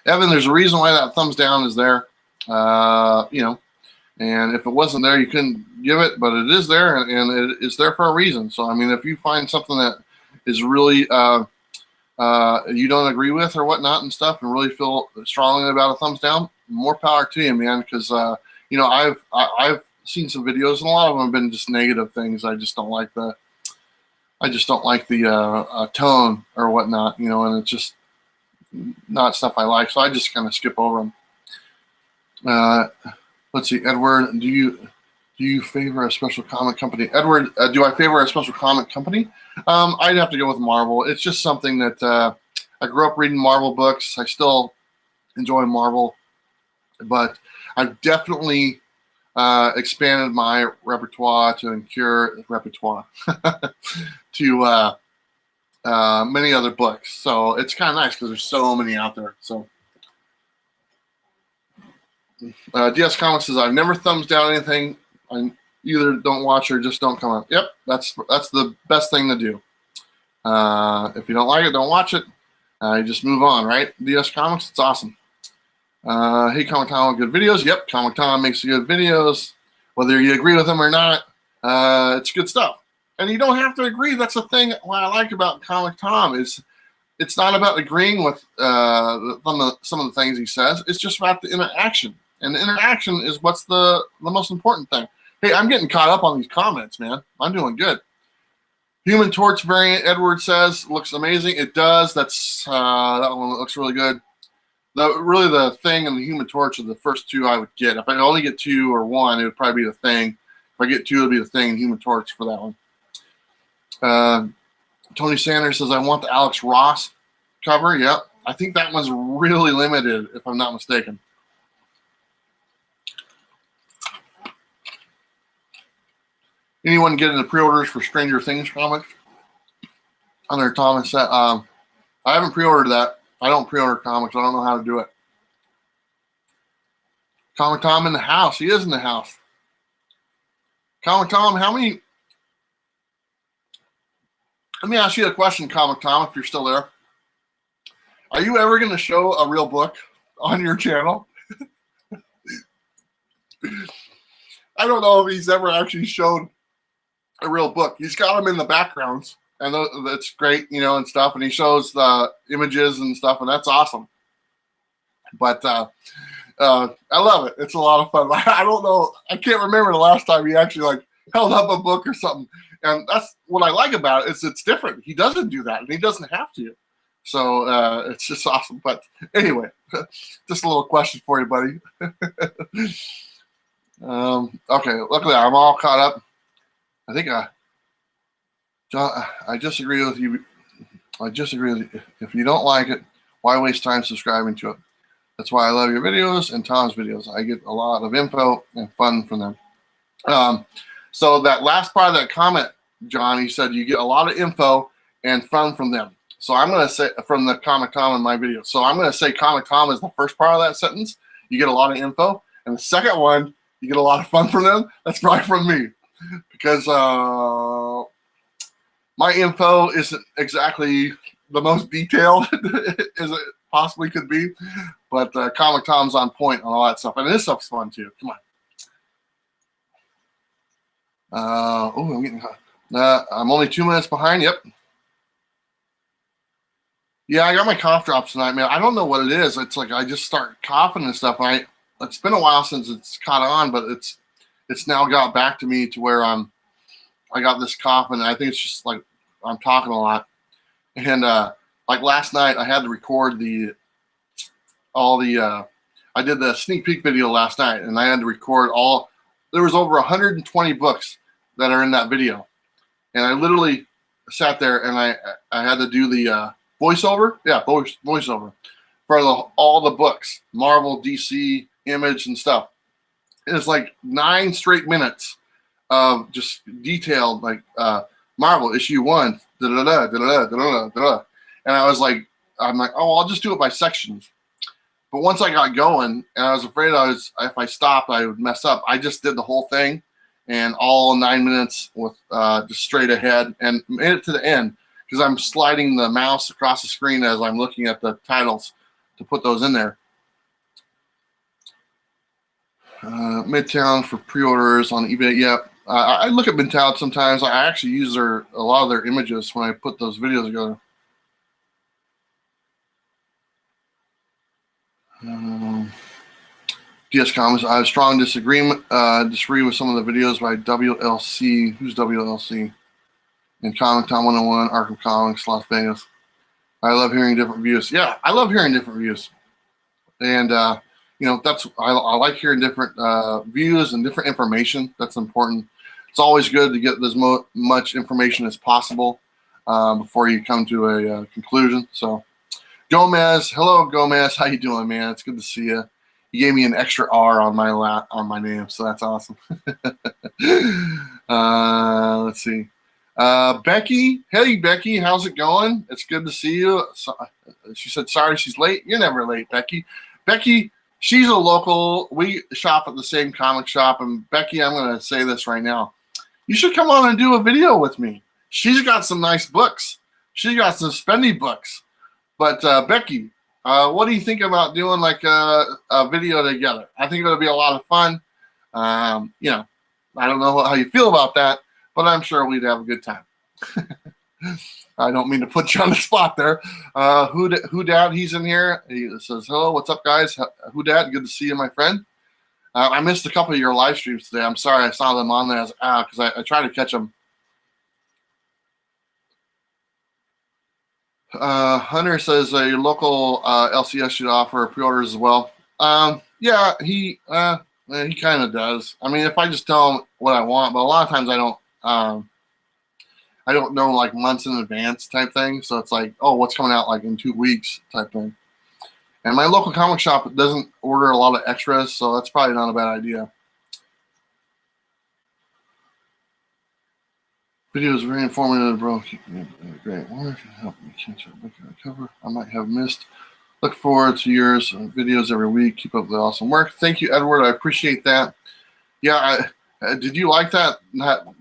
Evan, there's a reason why that thumbs down is there. And if it wasn't there, you couldn't give it, but it is there, and it's there for a reason. So, I mean, if you find something that is really you don't agree with or whatnot and stuff, and really feel strongly about a thumbs down, more power to you, man. Because I've seen some videos, and a lot of them have been just negative things. I just don't like the tone or whatnot, and it's just not stuff I like. So I just kind of skip over them. Let's see, Edward, do you favor a special comic company? Edward, do I favor a special comic company? I'd have to go with Marvel. It's just something that I grew up reading Marvel books. I still enjoy Marvel, but I've definitely expanded my repertoire to incur repertoire to many other books. So it's kind of nice because there's so many out there. So. DS Comics says, I've never thumbs down anything. I either don't watch or just don't come up. Yep, that's the best thing to do. If you don't like it, don't watch it. You just move on, right? DS Comics, it's awesome. Hey, Comic Tom, good videos. Yep, Comic Tom makes good videos. Whether you agree with them or not, it's good stuff. And you don't have to agree. That's the thing. What I like about Comic Tom is it's not about agreeing with some of the things he says. It's just about the interaction. And the interaction is what's the most important thing. Hey, I'm getting caught up on these comments, man. I'm doing good. Human Torch variant, Edward says, looks amazing. It does. That's that one looks really good. Really, the Thing and the Human Torch are the first two I would get. If I only get two or one, it would probably be the Thing. If I get two, it would be the Thing and Human Torch for that one. Tony Sanders says, I want the Alex Ross cover. Yep. I think that one's really limited, if I'm not mistaken. Anyone getting the pre-orders for Stranger Things comics? Under Thomas said, I haven't pre-ordered that. I don't pre-order comics. I don't know how to do it. Comic Tom in the house. He is in the house. Comic Tom, how many... Let me ask you a question, Comic Tom, if you're still there. Are you ever going to show a real book on your channel? I don't know if he's ever actually shown a real book. He's got them in the backgrounds, and that's great, and stuff. And he shows the images and stuff, and that's awesome. But I love it. It's a lot of fun. I don't know. I can't remember the last time he actually held up a book or something. And that's what I like about it. Is it's different. He doesn't do that, and he doesn't have to. So it's just awesome. But anyway, just a little question for you, buddy. Okay, luckily I'm all caught up. I think John, I disagree with you. I disagree with you. If you don't like it, why waste time subscribing to it? That's why I love your videos and Tom's videos. I get a lot of info and fun from them. So that last part of that comment, John, he said you get a lot of info and fun from them. So I'm going to say from the Comic Tom in my video. So I'm going to say Comic Tom is the first part of that sentence. You get a lot of info. And the second one, you get a lot of fun from them. That's probably from me. Because my info isn't exactly the most detailed as it possibly could be. But Comic Tom's on point on all that stuff. And this stuff's fun too. Come on. I'm only 2 minutes behind. Yep. Yeah, I got my cough drops tonight, man. I don't know what it is. It's like I just start coughing and stuff. It's been a while since it's caught on, but it's now got back to me to where I got this cough, and I think it's just like I'm talking a lot. And like last night, I had to record I did the sneak peek video last night, and I had to record there was over 120 books that are in that video. And I literally sat there and I had to do the voiceover. Yeah, voiceover for all the books, Marvel, DC, Image, and stuff. And it's like 9 straight minutes of just detailed, like Marvel issue 1, da da da da da da da da. And I'm like, oh, I'll just do it by sections. But once I got going, and I was afraid if I stopped, I would mess up. I just did the whole thing, and all 9 minutes with just straight ahead, and made it to the end because I'm sliding the mouse across the screen as I'm looking at the titles to put those in there. Midtown for pre-orders on eBay. Yep. I look at Midtown sometimes. I actually use a lot of their images when I put those videos together. DS Comics. I have strong disagree with some of the videos by WLC. Who's WLC? And Comic Tom 101, Arkham Comics, Las Vegas. I love hearing different views. Yeah, I love hearing different views. And you know, I like hearing different views and different information. That's important. It's always good to get as much information as possible before you come to a conclusion. So, Gomez, hello Gomez, how you doing, man? It's good to see you. You gave me an extra R on my name, so that's awesome. Let's see. Becky, hey Becky, how's it going? It's good to see you. She said sorry she's late. You're never late, Becky. Becky, she's a local. We shop at the same comic shop, and Becky, I'm going to say this right now. You should come on and do a video with me. She's got some nice books. She's got some spendy books. But Becky, what do you think about doing like a video together? I think it'll be a lot of fun. You know, I don't know how you feel about that, but I'm sure we'd have a good time. I don't mean to put you on the spot there. Who Dad? He's in here. He says, hello, what's up, guys? Who Dad? Good to see you, my friend. I missed a couple of your live streams today. I'm sorry I saw them on there because I try to catch them. Hunter says your local LCS should offer pre-orders as well. Yeah, he kind of does. I mean, if I just tell him what I want, but a lot of times I don't know like months in advance type thing. So it's like, oh, what's coming out like in 2 weeks type thing. And my local comic shop doesn't order a lot of extras, so that's probably not a bad idea. Video is very informative, bro. Great work. Help me catch up. Look at the cover. I might have missed. Look forward to yours videos every week. Keep up the awesome work. Thank you, Edward. I appreciate that. Yeah, did you like that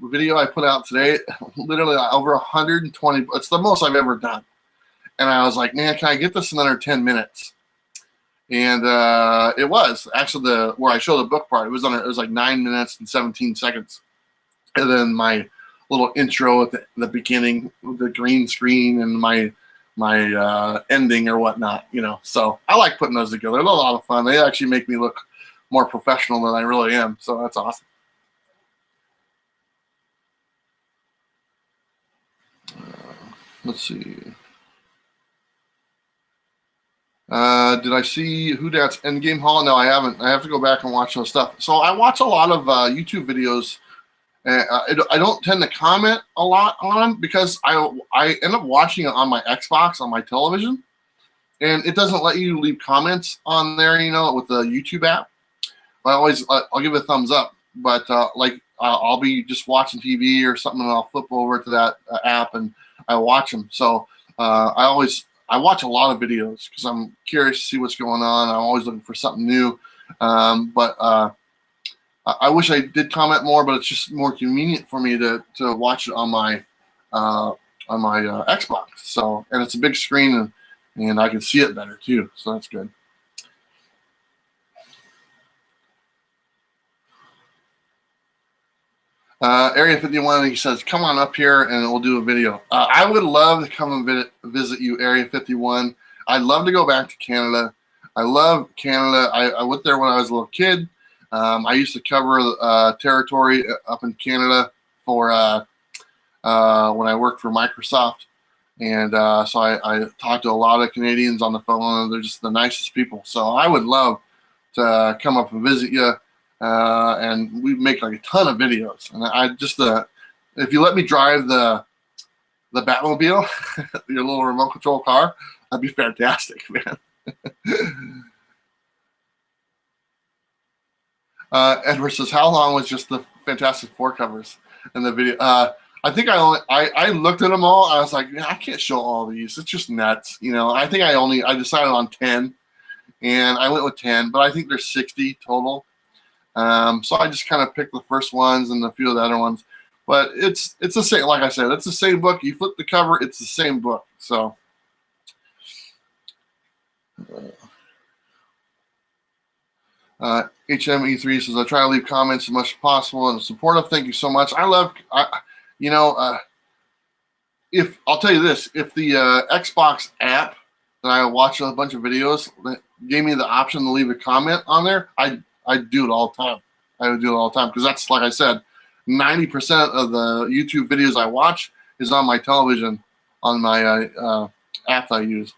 video I put out today? Literally over 120. It's the most I've ever done. And I was like, man, can I get this in under 10 minutes? And it was actually where I showed the book part. It was like 9 minutes and 17 seconds. And then my little intro at the beginning with the green screen and my ending or whatnot, you know. So I like putting those together. They're a lot of fun. They actually make me look more professional than I really am. So that's awesome. Let's see. Did I see Who Dat's Endgame Haul? No, I haven't. I have to go back and watch those stuff. So I watch a lot of YouTube videos. I don't tend to comment a lot on them because I end up watching it on my Xbox, on my television. And it doesn't let you leave comments on there, you know, with the YouTube app. I'll give it a thumbs up. But I'll be just watching TV or something, and I'll flip over to that app and I watch them. So I watch a lot of videos because I'm curious to see what's going on. I'm always looking for something new. I wish I did comment more, but it's just more convenient for me to watch it on my Xbox. So, and it's a big screen and I can see it better too. So that's good. Area 51, he says, come on up here and we'll do a video. I would love to come and visit you, Area 51. I'd love to go back to Canada. I love Canada. I went there when I was a little kid. I used to cover territory up in Canada for when I worked for Microsoft. And so I talked to a lot of Canadians on the phone, and they're just the nicest people. So I would love to come up and visit you, and we make like a ton of videos. And I just if you let me drive the Batmobile, your little remote control car, that'd be fantastic, man. Edward says, "How long was just the Fantastic Four covers in the video?" I think I looked at them all. I was like, yeah, I can't show all these. It's just nuts, you know. I think I decided on 10, and I went with 10, but I think there's 60 total. So I just kind of picked the first ones and a few of the other ones. But it's the same. Like I said, it's the same book. You flip the cover, it's the same book. So. HME3 says, I try to leave comments as much as possible and supportive. Thank you so much. If I'll tell you this, if the Xbox app that I watch a bunch of videos that gave me the option to leave a comment on there, I'd do it all the time. I would do it all the time because that's, like I said, 90% of the YouTube videos I watch is on my television, on my app that I use.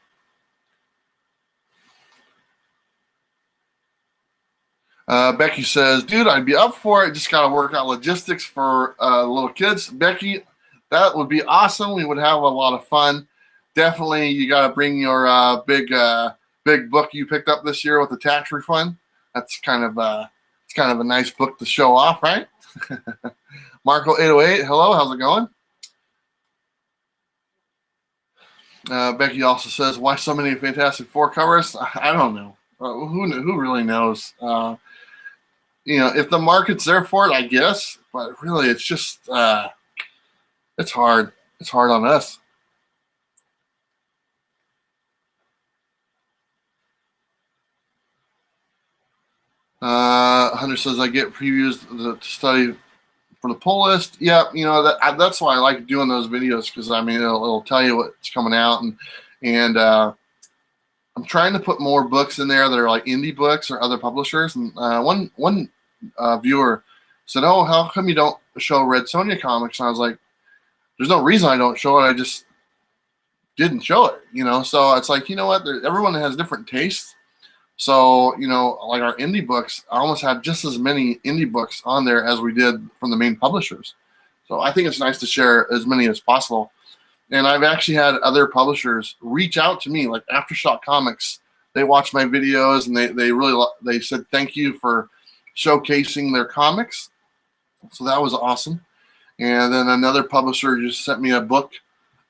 Becky says, dude, I'd be up for it. Just got to work out logistics for little kids. Becky, that would be awesome. We would have a lot of fun. Definitely, you got to bring your big book you picked up this year with the tax refund. That's kind of a nice book to show off, right? Marco 808, hello, how's it going? Becky also says, why so many Fantastic Four covers? I don't know. Who really knows? If the market's there for it, I guess. But really, it's just it's hard. It's hard on us. Hunter says, I get previews to study for the pull list. Yeah, that's why I like doing those videos, because it'll tell you what's coming out, and I'm trying to put more books in there that are like indie books or other publishers. And one viewer said, "Oh, how come you don't show Red Sonja comics?" And I was like, "There's no reason I don't show it. I just didn't show it." So it's like, you know what? Everyone has different tastes. So like our indie books, I almost have just as many indie books on there as we did from the main publishers. So I think it's nice to share as many as possible. And I've actually had other publishers reach out to me, like Aftershock Comics. They watched my videos and they said thank you for showcasing their comics. So that was awesome. And then another publisher just sent me a book,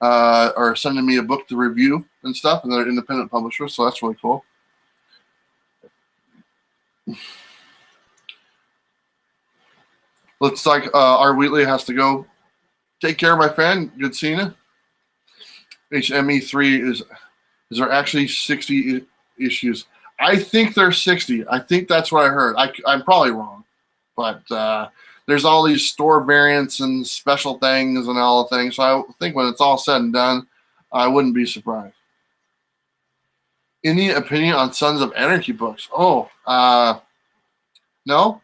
or sending me a book to review and stuff, and they're independent publishers, so that's really cool. Looks like our Wheatley has to go. Take care, my friend. Good seeing you. HME3 is there actually 60 issues? I think there's 60. I think that's what I heard. I'm probably wrong, but there's all these store variants and special things and all the things. So I think when it's all said and done, I wouldn't be surprised. Any opinion on Sons of Anarchy books? Oh, no.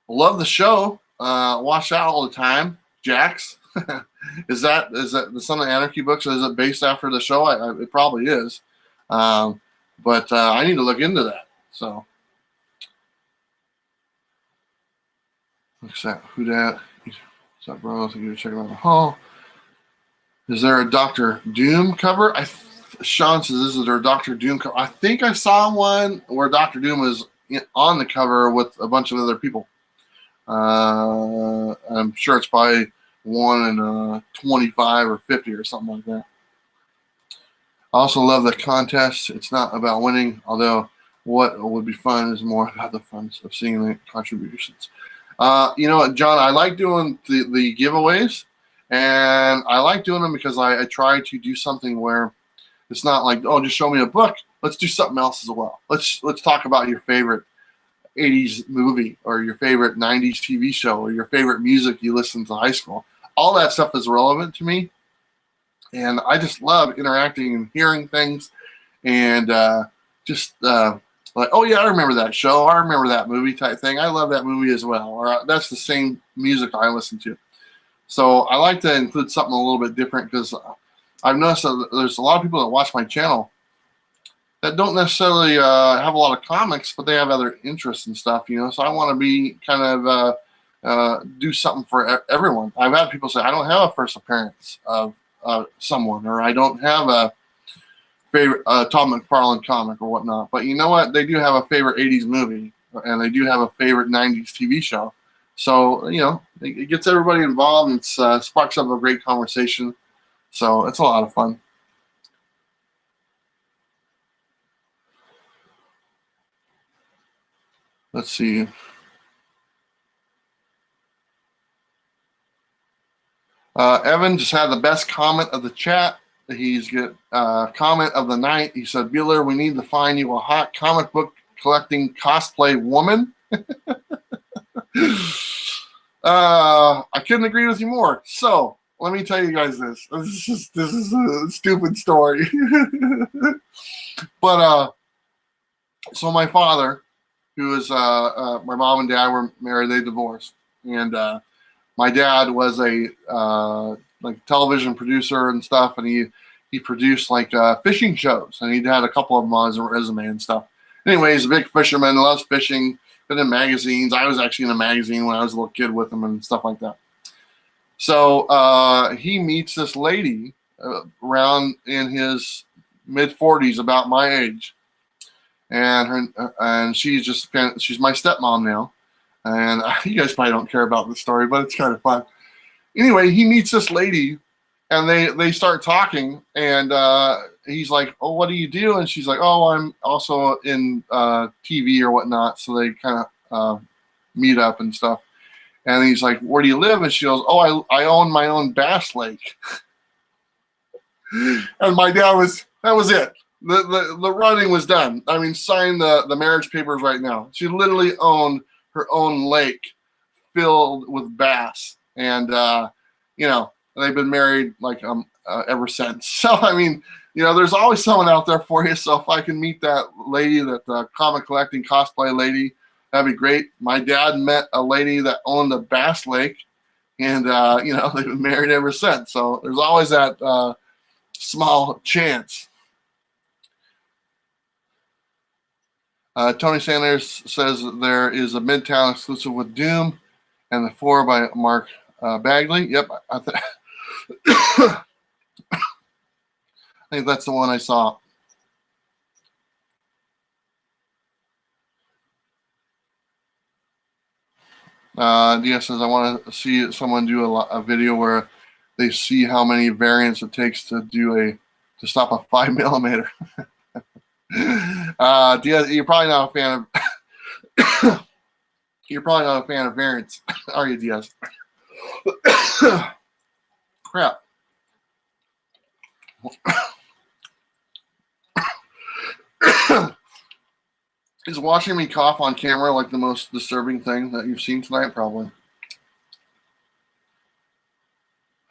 Love the show. Watch that all the time. Jax. Is that the Son of Anarchy books? Is it based after the show? It probably is. But I need to look into that. So. What's that? Who dat? What's up, bro? I think you're checking out the hall. Is there a Doctor Doom cover? Sean says, is there a Doctor Doom cover? I think I saw one where Doctor Doom is on the cover with a bunch of other people. I'm sure it's probably 1 in 25 or 50 or something like that. I also love the contest. It's not about winning, although what would be fun is more about the fun of seeing the contributions. John, I like doing the giveaways, and I like doing them because I try to do something where it's not like, oh, just show me a book. Let's do something else as well. Let's talk about your favorite 80s movie or your favorite 90s TV show or your favorite music you listened to high school. All that stuff is relevant to me, and I just love interacting and hearing things, and like, oh yeah, I remember that show. I remember that movie type thing. I love that movie as well. Or that's the same music I listen to. So I like to include something a little bit different because I've noticed that there's a lot of people that watch my channel that don't necessarily have a lot of comics, but they have other interests and stuff, you know. So I want to be kind of do something for everyone. I've had people say I don't have a first appearance of someone, or I don't have a favorite Tom McFarlane comic or whatnot. But you know what? They do have a favorite '80s movie, and they do have a favorite '90s TV show. So you know, it gets everybody involved, and it sparks up a great conversation. So it's a lot of fun. Let's see. Evan just had the best comment of the chat. He's got comment of the night. He said, Bueller, we need to find you a hot comic book collecting cosplay woman. I couldn't agree with you more. So let me tell you guys this. This is a stupid story. But so my father, who is my mom and dad were married, they divorced. And my dad was a like television producer and stuff, and he produced like fishing shows, and he'd had a couple of them on his resume and stuff. Anyway, he's a big fisherman, loves fishing, been in magazines. I was actually in a magazine when I was a little kid with him and stuff like that. So he meets this lady around in his mid 40s, about my age, and she's my stepmom now. And you guys probably don't care about the story, but it's kind of fun. Anyway, he meets this lady, and they start talking, and he's like, oh, what do you do? And she's like, oh, I'm also in TV or whatnot. So they kind of meet up and stuff. And he's like, where do you live? And she goes, oh, I own my own bass lake. And my dad that was it. The running was done. I mean, sign the marriage papers right now. She literally owned her own lake filled with bass. And, you know, they've been married like ever since. So, I mean, you know, there's always someone out there for you. So if I can meet that lady, that comic collecting cosplay lady, that'd be great. My dad met a lady that owned a bass lake, and, you know, they've been married ever since. So there's always that small chance. Tony Sanders says there is a Midtown exclusive with Doom and The Four by Mark Bagley. Yep, I think that's the one I saw. Diaz says, I want to see someone do a video where they see how many variants it takes to stop a 5mm. Diaz, you're probably not a fan of you're probably not a fan of variants, are you, Diaz? Crap. Is watching me cough on camera like the most disturbing thing that you've seen tonight? Probably.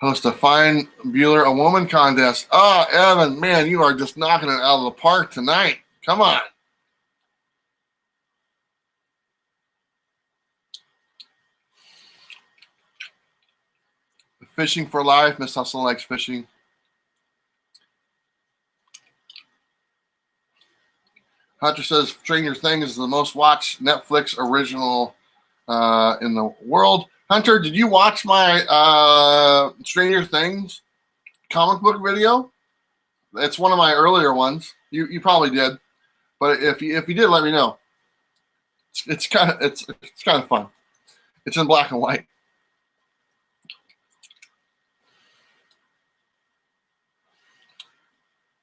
Host a Find Bueller a Woman contest. Oh, Evan, man, you are just knocking it out of the park tonight. Come on. Fishing for life. Miss Hustle likes fishing. Hunter says Stranger Things is the most watched Netflix original in the world. Hunter, did you watch my Stranger Things comic book video? It's one of my earlier ones. You probably did, but if you did, let me know. It's kind of fun. It's in black and white.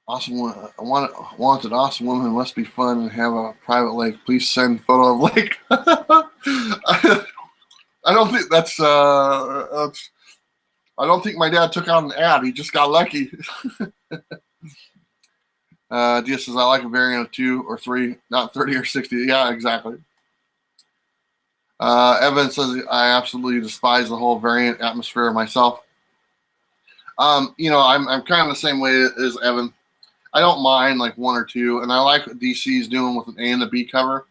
Awesome. Wanted awesome woman must be fun and have a private lake. Please send photo of lake. I don't think that's. I don't think my dad took out an ad. He just got lucky. Diaz says I like a variant of 2 or 3, not 30 or 60. Yeah, exactly. Evan says I absolutely despise the whole variant atmosphere myself. You know, I'm kind of the same way as Evan. I don't mind like 1 or 2, and I like what DC's doing with an A and a B cover,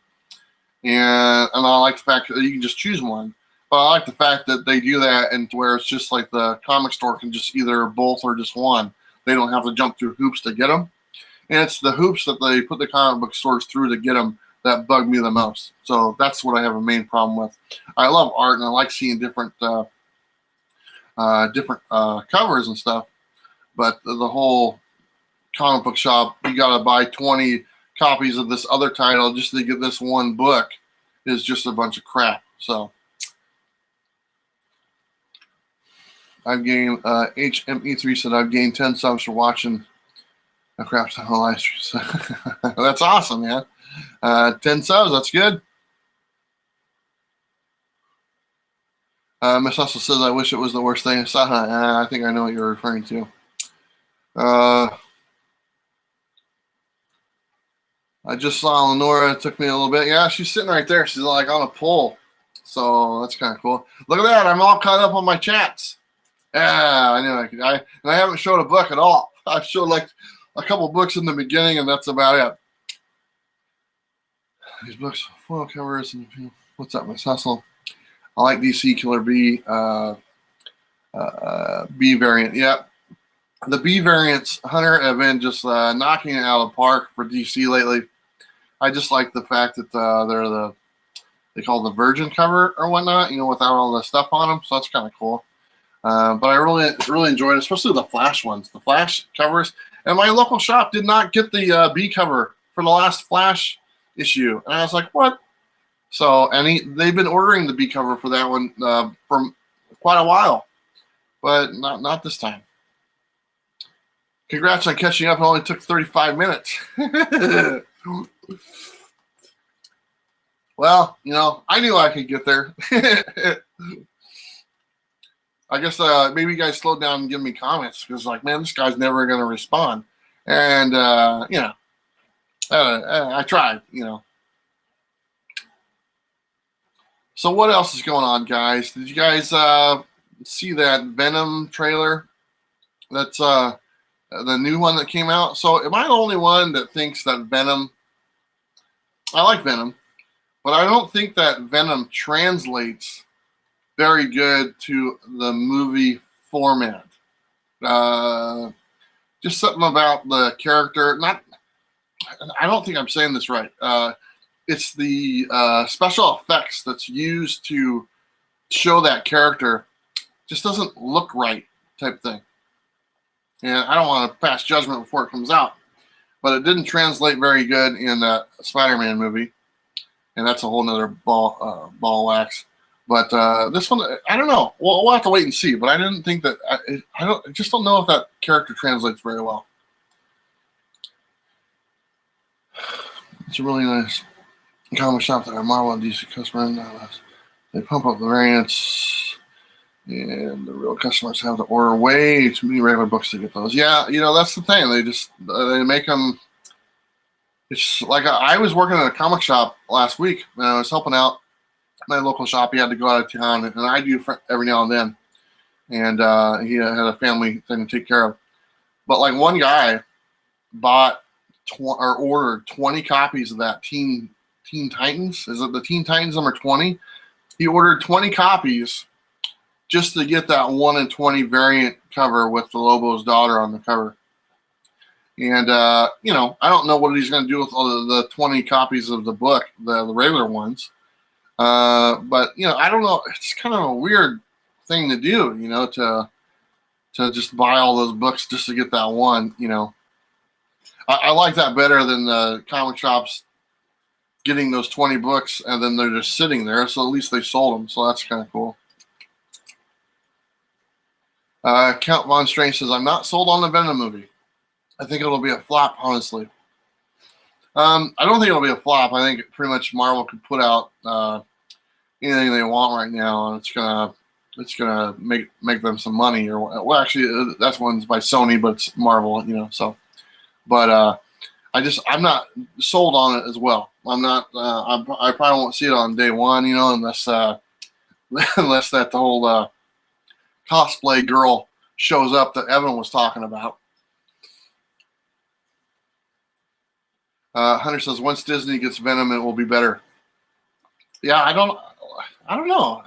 and I like the fact that you can just choose one. But I like the fact that they do that, and to where it's just like the comic store can just either both or just one. They don't have to jump through hoops to get them. And it's the hoops that they put the comic book stores through to get them that bug me the most. So that's what I have a main problem with. I love art, and I like seeing different covers and stuff. But the whole comic book shop, you got to buy 20 copies of this other title just to get this one book, is just a bunch of crap. So I've gained HME3 said I've gained 10 subs for watching a crap ton of live streams. That's awesome, man. 10 subs, that's good. Miss Hustle says, I wish it was the worst thing. I think I know what you're referring to. I just saw Lenora. It took me a little bit. Yeah, she's sitting right there. She's like on a pole. So that's kind of cool. Look at that. I'm all caught up on my chats. Yeah, I knew I could. I haven't showed a book at all. I've showed like a couple books in the beginning, and that's about it. These books, foil covers, and what's up, Miss Hustle? I like DC Killer B, B variant. Yep. The B variants, Hunter, have been just knocking it out of the park for DC lately. I just like the fact that they call the virgin cover or whatnot, without all the stuff on them. So that's kind of cool. But I really enjoyed it, especially the Flash ones, the Flash covers. And my local shop did not get the B cover for the last Flash issue, and I was like, what? So, and they've been ordering the B cover for that one for quite a while, but not this time. Congrats on catching up. It only took 35 minutes. Well, I knew I could get there. I guess maybe you guys slowed down and give me comments because, like, man, this guy's never going to respond. And, I tried, So what else is going on, guys? Did you guys see that Venom trailer? That's the new one that came out. So am I the only one that thinks that Venom, I like Venom, but I don't think that Venom translates very good to the movie format. Just something about the character. I don't think I'm saying this right. It's the special effects that's used to show that character just doesn't look right type thing. And I don't want to pass judgment before it comes out, but it didn't translate very good in that Spider-Man movie, and that's a whole nother ball wax. But this one, I don't know. We'll have to wait and see. But I didn't think that. I just don't know if that character translates very well. It's a really nice comic shop that I Marvel and DC customer. They pump up the variants, and the real customers have to order way too many regular books to get those. Yeah, that's the thing. They make them. It's like I was working at a comic shop last week, and I was helping out my local shop. He had to go out of town, and I do every now and then. And he had a family thing to take care of. But like one guy bought or ordered 20 copies of that Teen Titans. Is it the Teen Titans number 20? He ordered 20 copies just to get that 1 in 20 variant cover with the Lobo's daughter on the cover. And, I don't know what he's going to do with all the 20 copies of the book, the regular ones. But, I don't know. It's kind of a weird thing to do, to just buy all those books just to get that one, I like that better than the comic shops getting those 20 books and then they're just sitting there. So at least they sold them. So that's kind of cool. Count Von Strange says, I'm not sold on the Venom movie. I think it'll be a flop, honestly. I don't think it'll be a flop. I think pretty much Marvel could put out anything they want right now, and it's gonna make them some money. Or actually, that's one's by Sony, but it's Marvel, So, but I'm not sold on it as well. I'm not. I probably won't see it on day one, unless unless that the whole cosplay girl shows up that Evan was talking about. Hunter says, once Disney gets Venom, it will be better. Yeah, I don't know.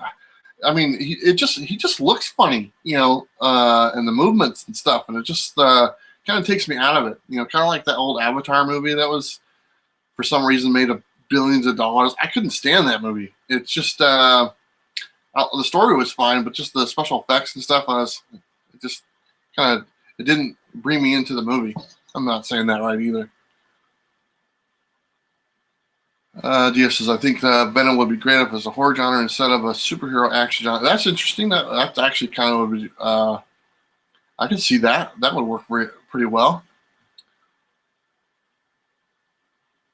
I mean, he just looks funny, and the movements and stuff, and it just kind of takes me out of it. Kind of like that old Avatar movie that was for some reason made a billions of dollars. I couldn't stand that movie. It's just the story was fine, but just the special effects and stuff it just kind of it didn't bring me into the movie. I'm not saying that right either. Diaz says, I think Venom would be great if it was a horror genre instead of a superhero action genre. That's interesting. That's actually kind of would be, I can see that. That would work pretty well.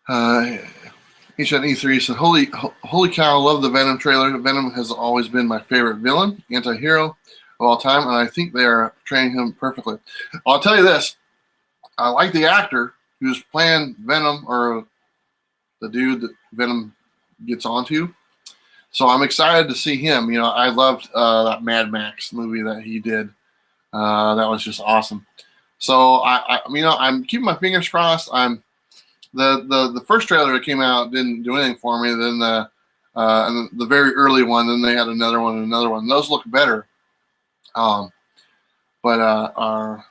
HNE3 said, holy cow, I love the Venom trailer. Venom has always been my favorite villain, anti-hero of all time, and I think they are portraying him perfectly. I'll tell you this. I like the actor who's playing Venom, or the dude that Venom gets onto. So I'm excited to see him. I loved that Mad Max movie that he did. That was just awesome. So I'm keeping my fingers crossed. The first trailer that came out didn't do anything for me. Then and the very early one, then they had another one and another one. Those look better. I don't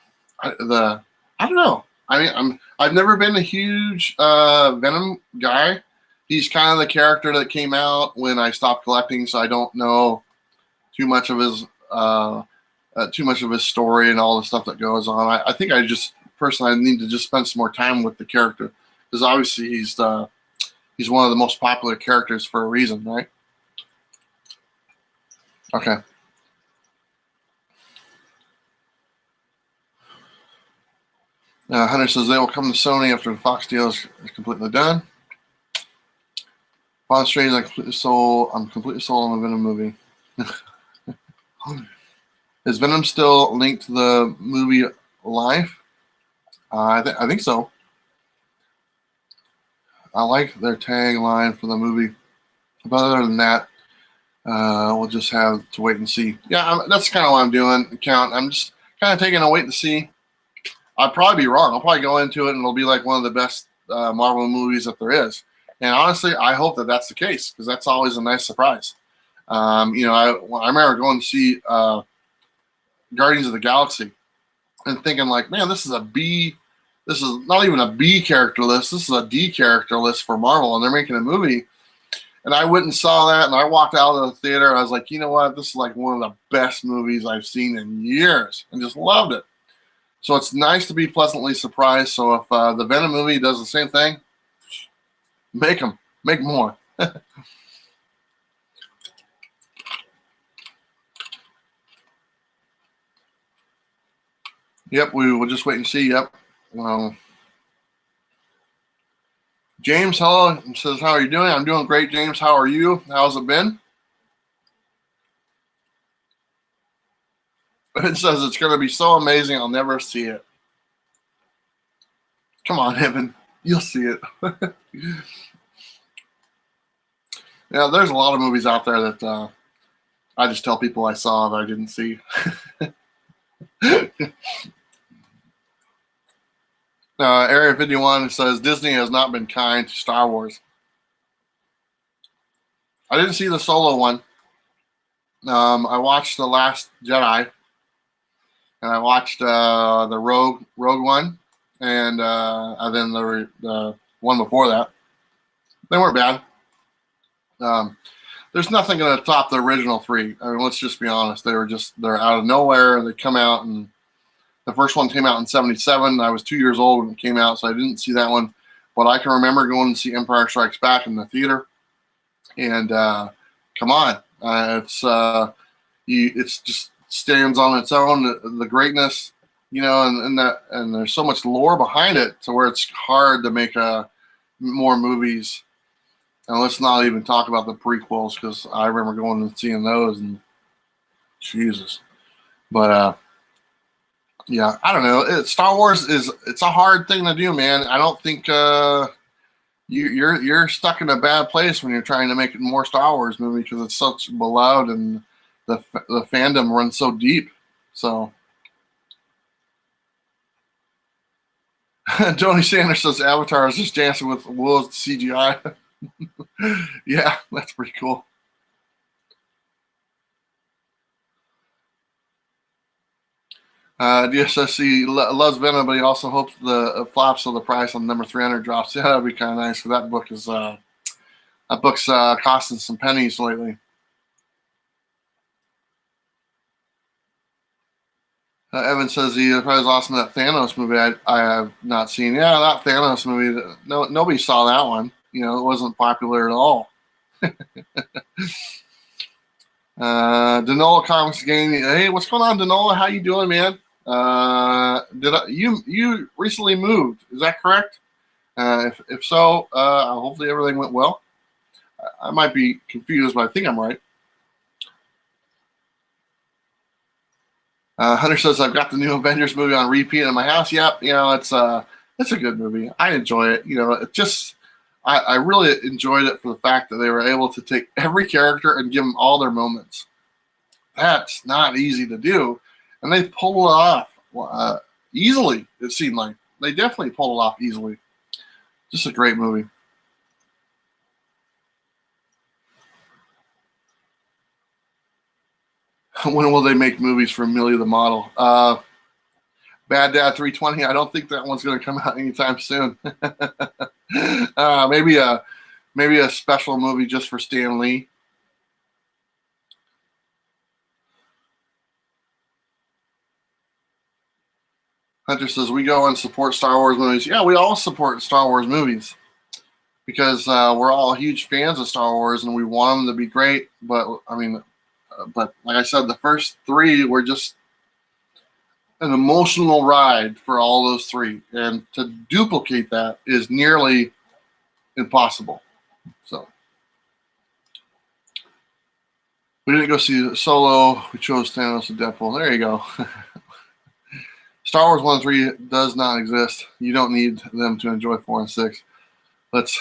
know. I mean, I've never been a huge Venom guy. He's kind of the character that came out when I stopped collecting, so I don't know too much of his story and all the stuff that goes on. I think I need to just spend some more time with the character, because obviously he's one of the most popular characters for a reason, right? Okay. Hunter says they will come to Sony after the Fox deal is completely done. Father Strange, I'm completely sold on the Venom movie. Is Venom still linked to the movie Life? I think so. I like their tagline for the movie. But other than that, we'll just have to wait and see. Yeah, that's kind of what I'm doing. I'm just kind of taking a wait and see. I'll probably be wrong. I'll probably go into it and it'll be like one of the best Marvel movies that there is. And honestly, I hope that that's the case, because that's always a nice surprise. I remember going to see Guardians of the Galaxy and thinking like, man, this is not even a B character list. This is a D character list for Marvel, and they're making a movie. And I went and saw that, and I walked out of the theater. I was like, you know what? This is like one of the best movies I've seen in years, and just loved it. So it's nice to be pleasantly surprised. So if the Venom movie does the same thing, make more. Yep, we will just wait and see. Yep. James, hello. He says, how are you doing? I'm doing great, James. How are you? How's it been? It says it's going to be so amazing, I'll never see it. Come on, Evan. You'll see it. Yeah, there's a lot of movies out there that I just tell people I saw that I didn't see. Area 51 says Disney has not been kind to Star Wars. I didn't see the Solo one. I watched The Last Jedi, and I watched the Rogue one, and then the one before that. They weren't bad. There's nothing going to top the original three. I mean, let's just be honest. They're out of nowhere. They come out, and the first one came out in '77. I was 2 years old when it came out, so I didn't see that one. But I can remember going to see Empire Strikes Back in the theater, and come on, it's just stands on its own. The greatness, and there's so much lore behind it to where it's hard to make more movies. And let's not even talk about the prequels, because I remember going and seeing those, and Jesus. But yeah, I don't know. Star Wars it's a hard thing to do, man. I don't think you're stuck in a bad place when you're trying to make more Star Wars movie, because it's such beloved and the fandom runs so deep. So Tony Sanders says Avatar is just dancing with wolves CGI. Yeah, that's pretty cool. DSSC loves Venom, but he also hopes the flops so the price on number 300 drops. Yeah, that'd be kind of nice. That book is costing some pennies lately. Evan says he probably was awesome that Thanos movie I have not seen. Yeah, that Thanos movie. No, nobody saw that one. You know, it wasn't popular at all. Denola Comics Game. Hey, what's going on, Denola? How you doing, man? You recently moved? Is that correct? If so, hopefully everything went well. I might be confused, but I think I'm right. Hunter says I've got the new Avengers movie on repeat in my house. Yep, you know it's a good movie. I enjoy it. You know, it just I really enjoyed it for the fact that they were able to take every character and give them all their moments. That's not easy to do, and they pulled it off easily. It seemed like they definitely pulled it off easily. Just a great movie. When will they make movies for Amelia the Model? Bad Dad 320. I don't think that one's going to come out anytime soon. Maybe a special movie just for Stan Lee. Hunter says we go and support Star Wars movies. Yeah, we all support Star Wars movies because we're all huge fans of Star Wars and we want them to be great. But I mean, but like I said, the first three were just an emotional ride for all those three, and to duplicate that is nearly impossible. So we didn't go see Solo. We chose Thanos and Deadpool. There you go. Star Wars 1 and 3 does not exist. You don't need them to enjoy 4 and 6. That's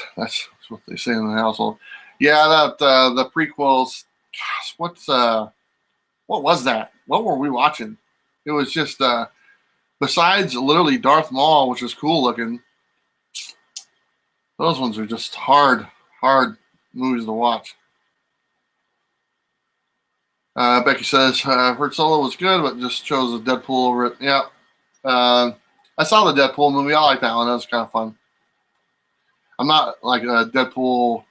what they say in the household. Yeah, that the prequels. Gosh, what was that? What were we watching? It was just besides literally Darth Maul, which is cool looking. Those ones are just hard movies to watch. Becky says, I've heard Solo was good, but just chose a Deadpool over it. Yeah. I saw the Deadpool movie. I like that one. That was kind of fun. I'm not like a Deadpool.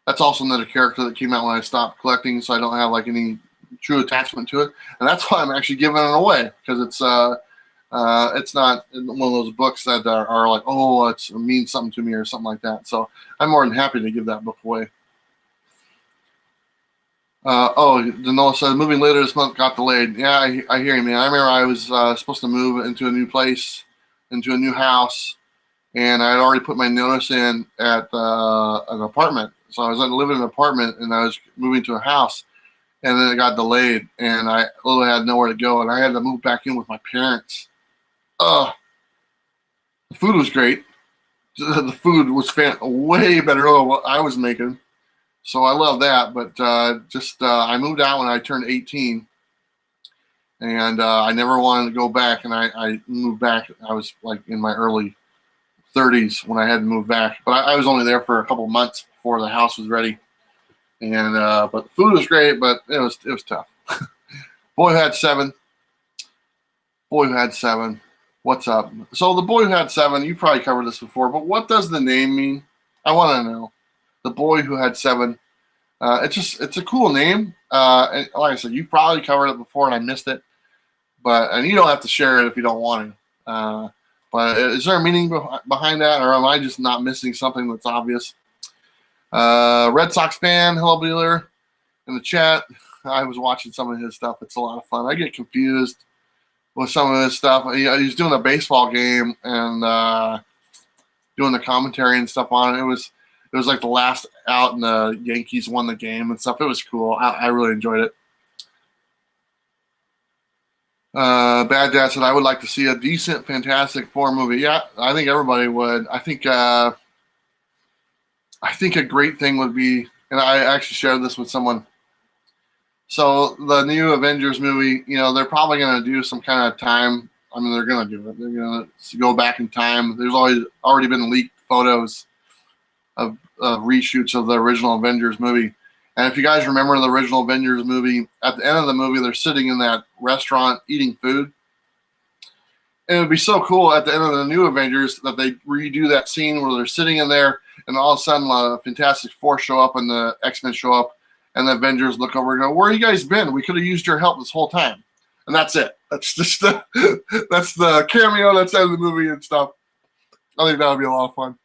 That's also another character that came out when I stopped collecting, so I don't have like any true attachment to it. And that's why I'm actually giving it away, because it's not one of those books that are like, oh, it means something to me or something like that. So I'm more than happy to give that book away. Danola said moving later this month got delayed. Yeah, I hear you, man. I remember I was supposed to move into a new place, into a new house, and I had already put my notice in at an apartment. So I was living in an apartment, and I was moving to a house, and then it got delayed, and I literally had nowhere to go, and I had to move back in with my parents. The food was great. The food was way better than what I was making. So I love that, but I moved out when I turned 18, and I never wanted to go back, and I moved back. I was like in my early 30s when I had to move back, but I was only there for a couple months before the house was ready, and but the food was great, but it was tough. Boy Who Had Seven. Boy Who Had Seven. What's up? So the Boy Who Had Seven, you probably covered this before, but what does the name mean? I want to know. The Boy Who Had Seven. It's a cool name. And like I said, you probably covered it before and I missed it. And you don't have to share it if you don't want to. But is there a meaning behind that, or am I just not missing something that's obvious? Red Sox fan, hello Bueller, in the chat. I was watching some of his stuff. It's a lot of fun. I get confused with some of his stuff. He's doing a baseball game and doing the commentary and stuff on it. It was like the last out, and the Yankees won the game and stuff. It was cool. I really enjoyed it. Bad Dad said, I would like to see a decent Fantastic Four movie. Yeah, I think everybody would. I think a great thing would be, and I actually shared this with someone. So the new Avengers movie, they're probably going to do some kind of time. I mean, they're going to do it. They're going to go back in time. There's already been leaked photos of reshoots of the original Avengers movie. And if you guys remember the original Avengers movie, at the end of the movie, they're sitting in that restaurant eating food. And it would be so cool at the end of the new Avengers that they redo that scene where they're sitting in there, and all of a sudden, Fantastic Four show up and the X-Men show up, and the Avengers look over and go, "Where you guys been? We could have used your help this whole time." And that's it. That's just the that's the cameo that's out of the movie and stuff. I think that would be a lot of fun.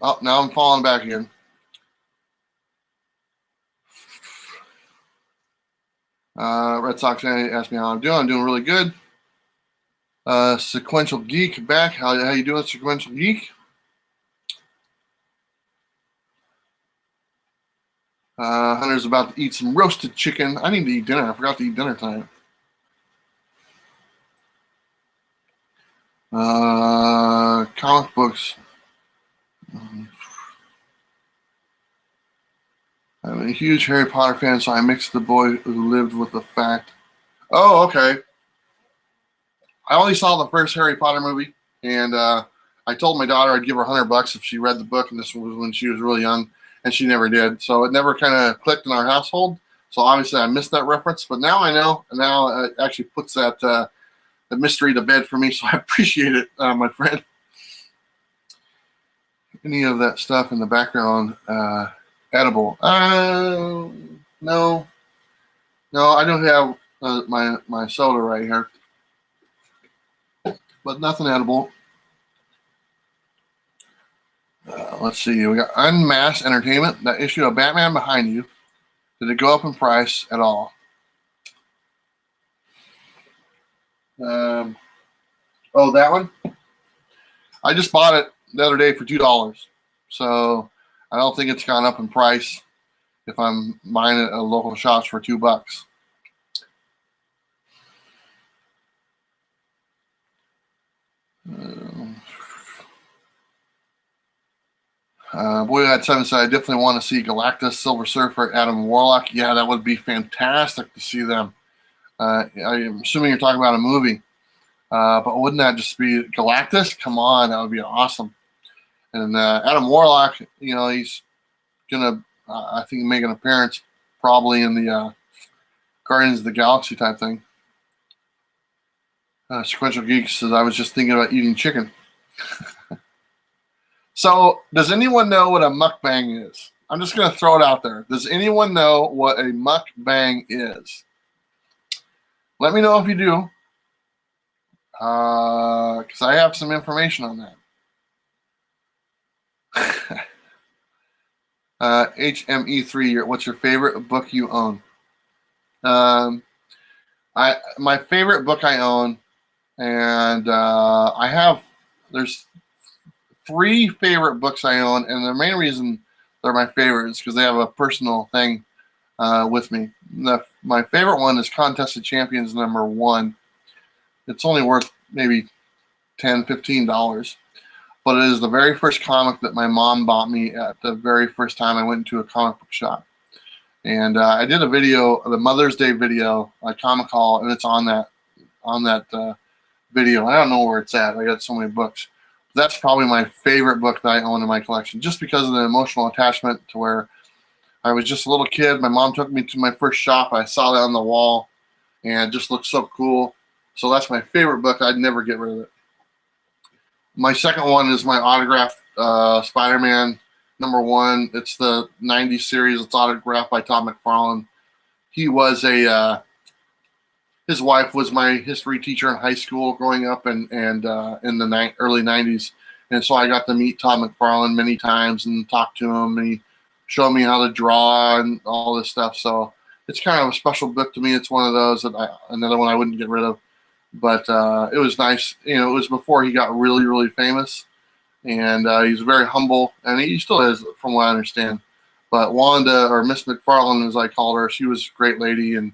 Oh, now I'm falling back again. Red Sox asked me how I'm doing. I'm doing really good. Sequential Geek back. How you doing, Sequential Geek? Hunter's about to eat some roasted chicken. I need to eat dinner. I forgot to eat dinner tonight. Comic books. I'm a huge Harry Potter fan, so I mixed the boy who lived with the fact. Oh, okay. I only saw the first Harry Potter movie, and I told my daughter I'd give her $100 if she read the book, and this was when she was really young, and she never did. So it never kind of clicked in our household. So obviously I missed that reference, but now I know, and now it actually puts that the mystery to bed for me. So I appreciate it, my friend. Any of that stuff in the background edible? No, I don't have my soda right here, but nothing edible. Let's see. We got Unmasked Entertainment. That issue of Batman Behind You. Did it go up in price at all? Oh, that one? I just bought it the other day for $2. So I don't think it's gone up in price if I'm buying it at local shops for $2. Boy, that 7 said I definitely want to see Galactus, Silver Surfer, Adam Warlock. Yeah, that would be fantastic to see them. I'm assuming you're talking about a movie. But wouldn't that just be Galactus? Come on, that would be awesome. And Adam Warlock, he's gonna, I think, make an appearance probably in the Guardians of the Galaxy type thing. Sequential Geek says I was just thinking about eating chicken. So, does anyone know what a mukbang is? I'm just gonna throw it out there. Does anyone know what a mukbang is? Let me know if you do. Because I have some information on that. HME3, what's your favorite book you own? My favorite book I own, and there's 3 favorite books I own, and the main reason they're my favorites because they have a personal thing with me. My favorite one is Contest of Champions #1. It's only worth maybe $10, $15. But it is the very first comic that my mom bought me at the very first time I went into a comic book shop. And I did a video, the Mother's Day video, a comic haul, and it's on that video. I don't know where it's at. I got so many books. That's probably my favorite book that I own in my collection, just because of the emotional attachment to where I was just a little kid. My mom took me to my first shop. I saw that on the wall, and it just looked so cool. So that's my favorite book. I'd never get rid of it. My second one is my autographed Spider-Man #1. It's the '90s series. It's autographed by Todd McFarlane. He was his wife was my history teacher in high school growing up, and in the early '90s. And so I got to meet Todd McFarlane many times and talk to him, and he showed me how to draw and all this stuff. So it's kind of a special book to me. It's one of those that another one I wouldn't get rid of. But it was nice. It was before he got really, really famous. And he's very humble, and he still is, from what I understand. But Wanda, or Miss McFarlane, as I called her, she was a great lady, and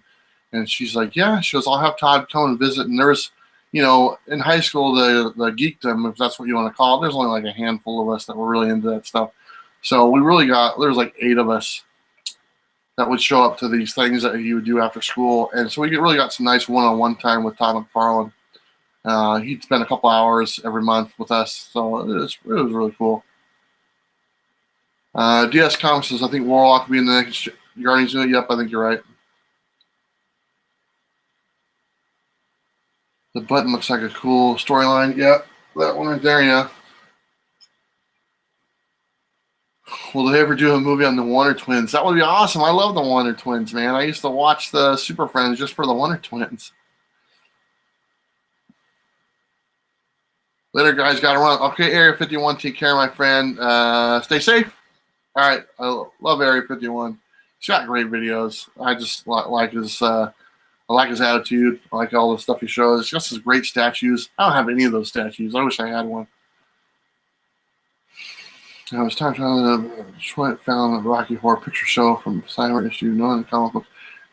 she's like, yeah, she goes, I'll have Todd come and visit. And there's, in high school, the geekdom, if that's what you want to call it, there's only like a handful of us that were really into that stuff. So there's like 8 of us that would show up to these things that he would do after school. And so we really got some nice one-on-one time with Todd McFarlane. He'd spend a couple hours every month with us, so it was really cool. DS Comics says, I think Warlock will be in the next Guardians unit. Yep, I think you're right. The button looks like a cool storyline. Yep, that one right there, yeah. Will they ever do a movie on the Wonder Twins? That would be awesome. I love the Wonder Twins, man. I used to watch the Super Friends just for the Wonder Twins. Later, guys. Got to run. Okay, Area 51. Take care, my friend. Stay safe. All right. I love Area 51. He's got great videos. I just like his. I like his attitude. I like all the stuff he shows. Just his great statues. I don't have any of those statues. I wish I had one. I was trying to found the Rocky Horror Picture Show from Cyber Issue, no comic book.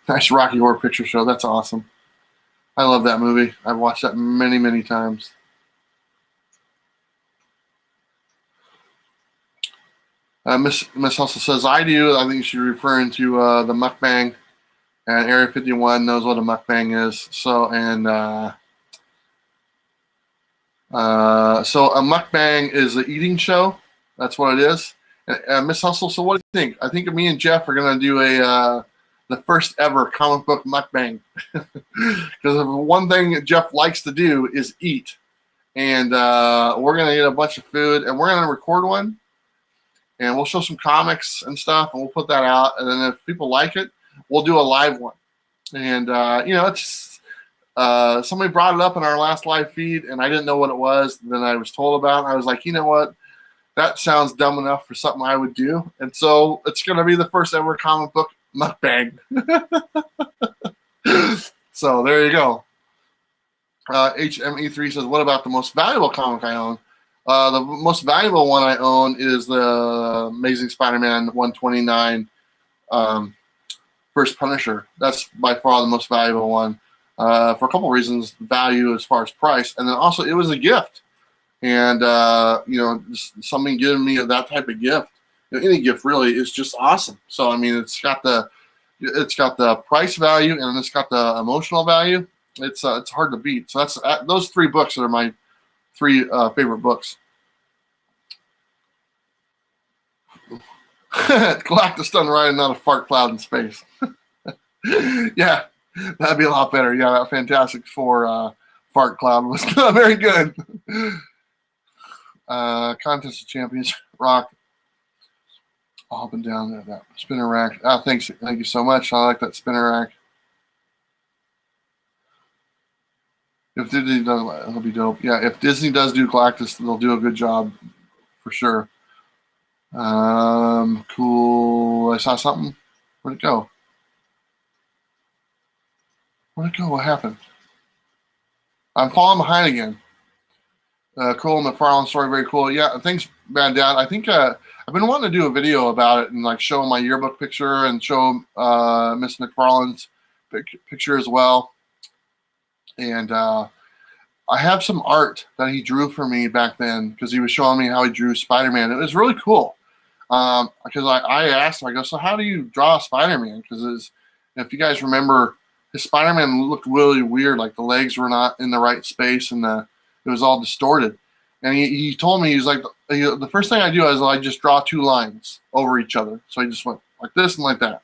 Nice Rocky Horror Picture Show. That's awesome. I love that movie. I've watched that many, many times. Miss Hustle says, I do. I think she's referring to the mukbang, and Area 51 knows what a mukbang is. So, so a mukbang is an eating show. That's what it is. Miss Hustle, so what do you think? I think me and Jeff are going to do the first ever comic book mukbang. Because one thing Jeff likes to do is eat. And we're going to eat a bunch of food, and we're going to record one. And we'll show some comics and stuff, and we'll put that out. And then if people like it, we'll do a live one. And, it's somebody brought it up in our last live feed, and I didn't know what it was. And then I was told about it. I was like, you know what? That sounds dumb enough for something I would do. And so it's going to be the first ever comic book mukbang. So there you go. HME3 says, what about the most valuable comic I own? The most valuable one I own is the Amazing Spider-Man 129 First Punisher. That's by far the most valuable one for a couple of reasons. Value as far as price, and then also it was a gift. And somebody giving me that type of gift, any gift really, is just awesome. So I mean, it's got the price value, and it's got the emotional value. It's hard to beat. So that's those three books are my three favorite books. Galactus done riding on a fart cloud in space. Yeah, that'd be a lot better. Yeah, that Fantastic Four fart cloud was very good. Contest of Champions rock up and down there. That spinner rack. Thank you so much. I like that spinner rack. If Disney does, it'll be dope. Yeah, if Disney does do Galactus, they'll do a good job for sure. Cool. I saw something. Where'd it go? Where'd it go? What happened? I'm falling behind again. Cool. McFarlane story, very cool. Yeah, thanks, Bad Dad. I think I've been wanting to do a video about it and like show my yearbook picture and show Miss McFarlane's picture as well. And I have some art that he drew for me back then because he was showing me how he drew Spider-Man. It was really cool because I asked him, I go, so how do you draw Spider-Man? Because if you guys remember, his Spider-Man looked really weird. Like the legs were not in the right space and it was all distorted. And he told me, he's like, the first thing I do is I just draw two lines over each other. So he just went like this and like that.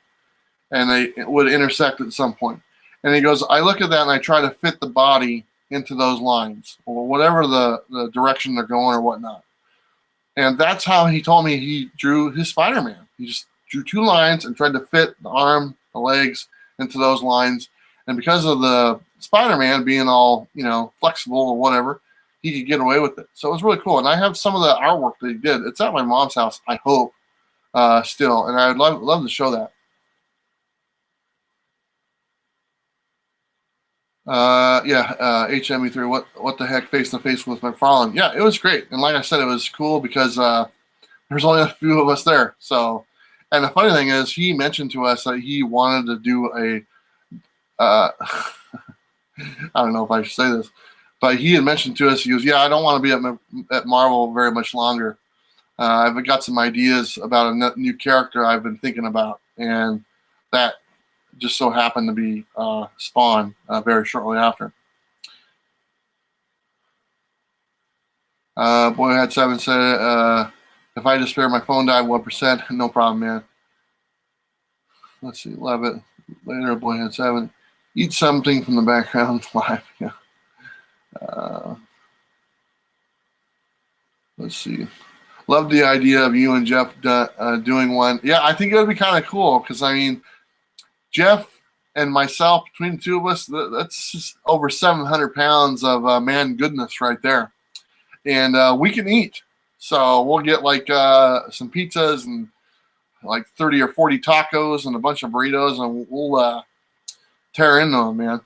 And they would intersect at some point. And he goes, I look at that and I try to fit the body into those lines or whatever the direction they're going or whatnot. And that's how he told me he drew his Spider-Man. He just drew two lines and tried to fit the arm, the legs into those lines. And because of the Spider-Man being all, flexible or whatever, he could get away with it. So it was really cool. And I have some of the artwork that he did. It's at my mom's house, I hope, still. And I'd love to show that. HME3, what the heck, face to face with McFarlane? Yeah, it was great. And like I said, it was cool because there's only a few of us there. So, and the funny thing is, he mentioned to us that he wanted to do a I don't know if I should say this, but he had mentioned to us, he goes, yeah, I don't want to be at Marvel very much longer. I've got some ideas about a new character I've been thinking about, and that just so happened to be Spawn very shortly after. Boyhead7 said, if I just spare my phone died 1%, no problem, man. Let's see, love it. Later, Boyhead7. Eat something from the background live. Yeah. Uh, let's see. Love the idea of you and Jeff doing one. Yeah, I think it would be kind of cool because, I mean, Jeff and myself, between the two of us, that's just over 700 pounds of man goodness right there. And we can eat. So we'll get like some pizzas and like 30 or 40 tacos and a bunch of burritos, and we'll tear into them, man.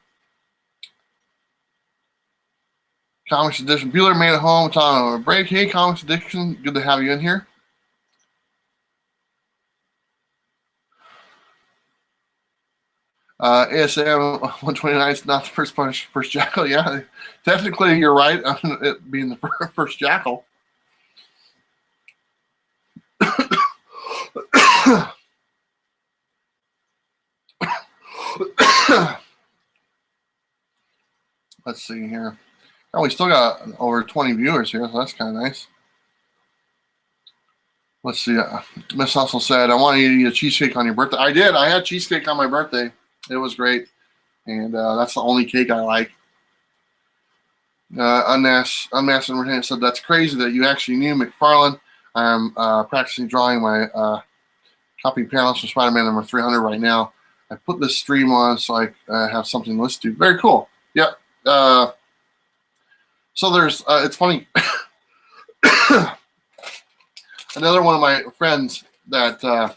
Comics Edition. Bueller made it home. Time on a break. Hey, Comics Edition. Good to have you in here. ASM 129 is not the first Jackal. Yeah, technically you're right on it being the first Jackal. Let's see here. Oh, we still got over 20 viewers here, so that's kind of nice. Let's see. Miss Hustle said, I want you to eat a cheesecake on your birthday. I did. I had cheesecake on my birthday. It was great. And that's the only cake I like. Unmasked Entertainment said, that's crazy that you actually knew McFarlane. I'm practicing drawing my copying panels for Spider-Man number 300 right now. I put this stream on so I have something to listen to. Very cool. Yep. So there's, it's funny. Another one of my friends that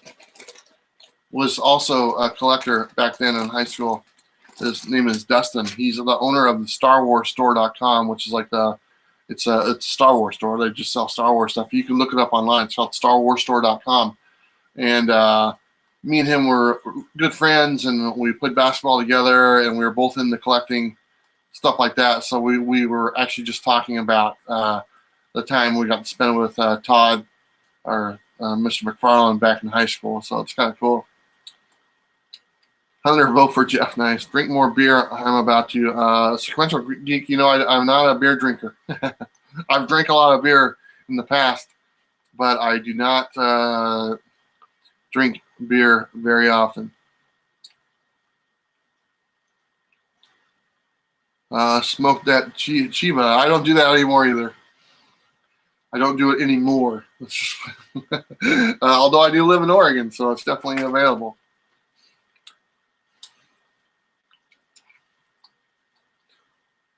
was also a collector back then in high school. His name is Dustin. He's the owner of the StarWarsStore.com, which is like it's a Star Wars store. They just sell Star Wars stuff. You can look it up online. It's called StarWarsStore.com. And me and him were good friends, and we played basketball together, and we were both into collecting stuff like that. So we were actually just talking about the time we got to spend with Todd or Mr. McFarlane back in high school. So it's kind of cool. Hunter, vote for Jeff. Nice. Drink more beer. I'm about to. Sequential Geek, you know, I'm not a beer drinker. I've drank a lot of beer in the past, but I do not drink beer very often. Smoke that Chiba. I don't do that anymore either. I don't do it anymore. Although I do live in Oregon, so it's definitely available.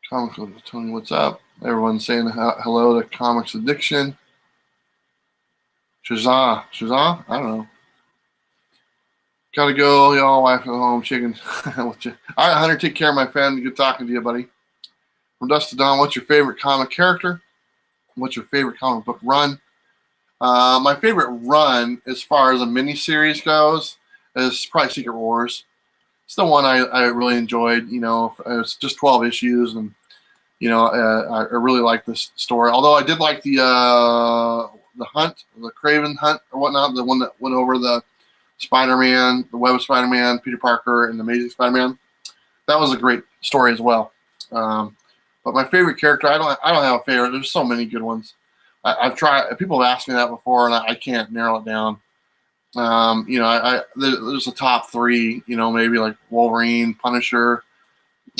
Comics with Tony, what's up? Everyone's saying hello to Comics Addiction. Shazam? I don't know. Gotta go, y'all. Wife at home, chicken. All right, Hunter, take care, my friend. Good talking to you, buddy. From Dust to Dawn, what's your favorite comic character? What's your favorite comic book run? My favorite run, as far as a miniseries goes, is probably Secret Wars. It's the one I really enjoyed. You know, it's just 12 issues, and you know, I really like this story. Although I did like the hunt, the Craven hunt or whatnot, the one that went over the Spider-Man, the Web of Spider-Man, Peter Parker, and the Amazing Spider-Man. That was a great story as well. But my favorite character, I don't have a favorite. There's so many good ones. I've tried. People have asked me that before, and I can't narrow it down. You know, there's a top three. You know, maybe like Wolverine, Punisher.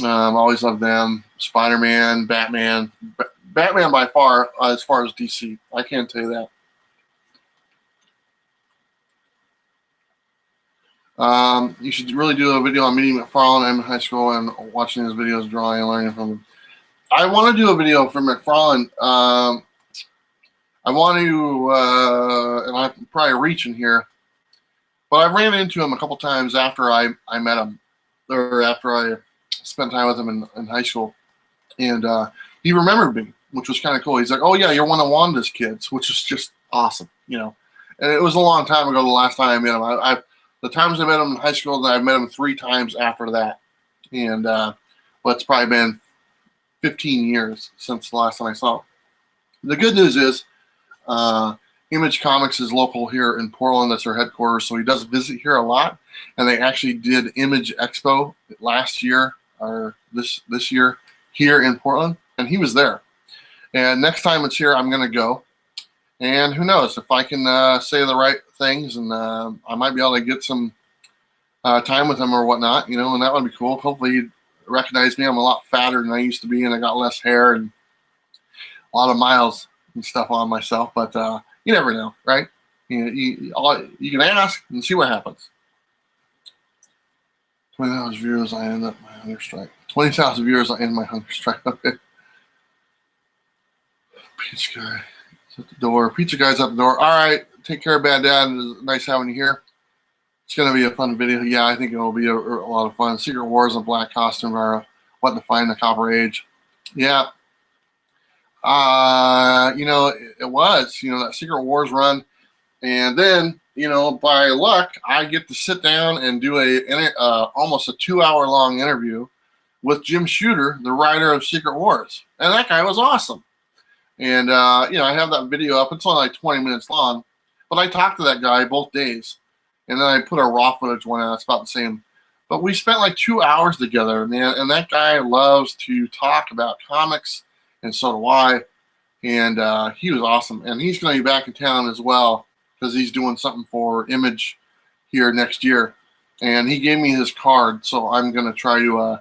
Always love them. Spider-Man, Batman. Batman by far, as far as DC. I can't tell you that. You should really do a video on meeting McFarlane. I'm in high school and watching his videos, drawing and learning from him. I want to do a video for McFarlane. I want to, and I'm probably reaching here, but I ran into him a couple times after I met him, or after I spent time with him in high school, and he remembered me, which was kind of cool. He's like, "Oh yeah, you're one of Wanda's kids," which is just awesome, you know. And it was a long time ago. The last time I met him, the times I met him in high school, I've met him 3 times after that, and well, it's probably been 15 years since the last time I saw him. The good news is, Image Comics is local here in Portland. That's their headquarters, so he does visit here a lot. And they actually did Image Expo last year or this year here in Portland, and he was there. And next time it's here, I'm going to go. And who knows, if I can say the right things, and I might be able to get some time with him or whatnot, you know, and that would be cool. Hopefully he'd recognize me. I'm a lot fatter than I used to be, and I got less hair and a lot of miles and stuff on myself. But you never know, right? You can ask and see what happens. 20,000 viewers, I end up my hunger strike. 20,000 viewers, I end my hunger strike. Okay. Pizza guy is at the door. Pizza guy's at the door. All right. Take care, Bad Dad. It's nice having you here. It's going to be a fun video. Yeah, I think it will be a lot of fun. Secret Wars in Black Costume or What to Find in the Copper Age. Yeah. You know, it was, you know, that Secret Wars run. And then, you know, by luck, I get to sit down and do almost a 2-hour long interview with Jim Shooter, the writer of Secret Wars. And that guy was awesome. And, you know, I have that video up. It's only like 20 minutes long. But I talked to that guy both days. And then I put a raw footage one out. It's about the same. But we spent like 2 hours together, man. And that guy loves to talk about comics. And so do I. And he was awesome. And he's going to be back in town as well, because he's doing something for Image here next year. And he gave me his card, so I'm going to try to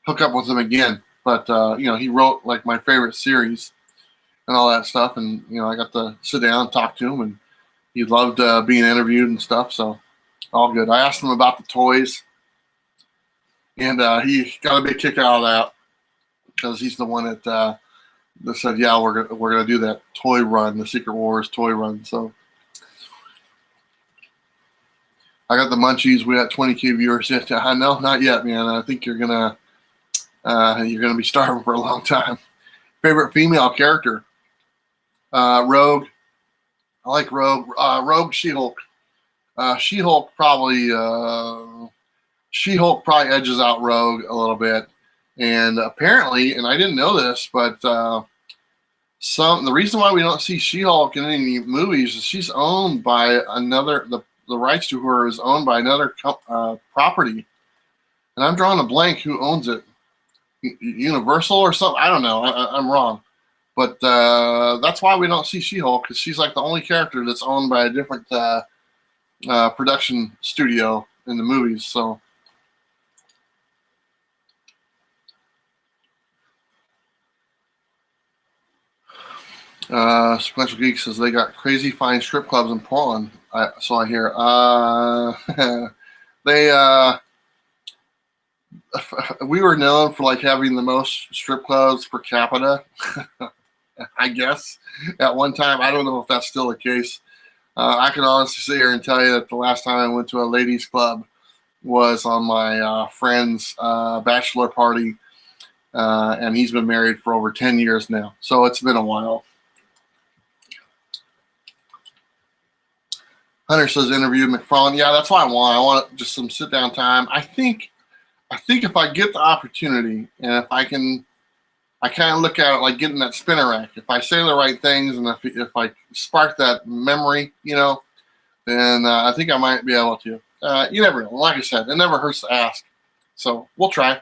hook up with him again. But, you know, he wrote, like, my favorite series and all that stuff. And, you know, I got to sit down and talk to him, and he loved being interviewed and stuff, so all good. I asked him about the toys, and he got a big kick out of that, because he's the one that said, yeah, we're gonna do that toy run, the Secret Wars toy run. So I got the munchies. We got 20K viewers yet. No, not yet, man. I think you're gonna be starving for a long time. Favorite female character? Rogue. I like Rogue. Rogue, She-Hulk. She-Hulk probably edges out Rogue a little bit. And apparently, and I didn't know this, but the reason why we don't see She-Hulk in any movies is she's owned by another. The rights to her is owned by another property, and I'm drawing a blank. Who owns it? Universal or something? I don't know. I'm wrong, but that's why we don't see She-Hulk, because she's like the only character that's owned by a different production studio in the movies. So. Sequential Geek says they got crazy fine strip clubs in Portland. So I hear. We were known for like having the most strip clubs per capita, I guess, at one time. I don't know if that's still the case. I can honestly sit here and tell you that the last time I went to a ladies' club was on my friend's bachelor party, and he's been married for over 10 years now. So it's been a while. Hunter says interview McFarlane. Yeah, that's what I want. I want just some sit down time. I think if I get the opportunity, and if I kind of look at it like getting that spinner rack. If I say the right things, and if I spark that memory, you know, then I think I might be able to. You never know. Like I said, it never hurts to ask. So we'll try.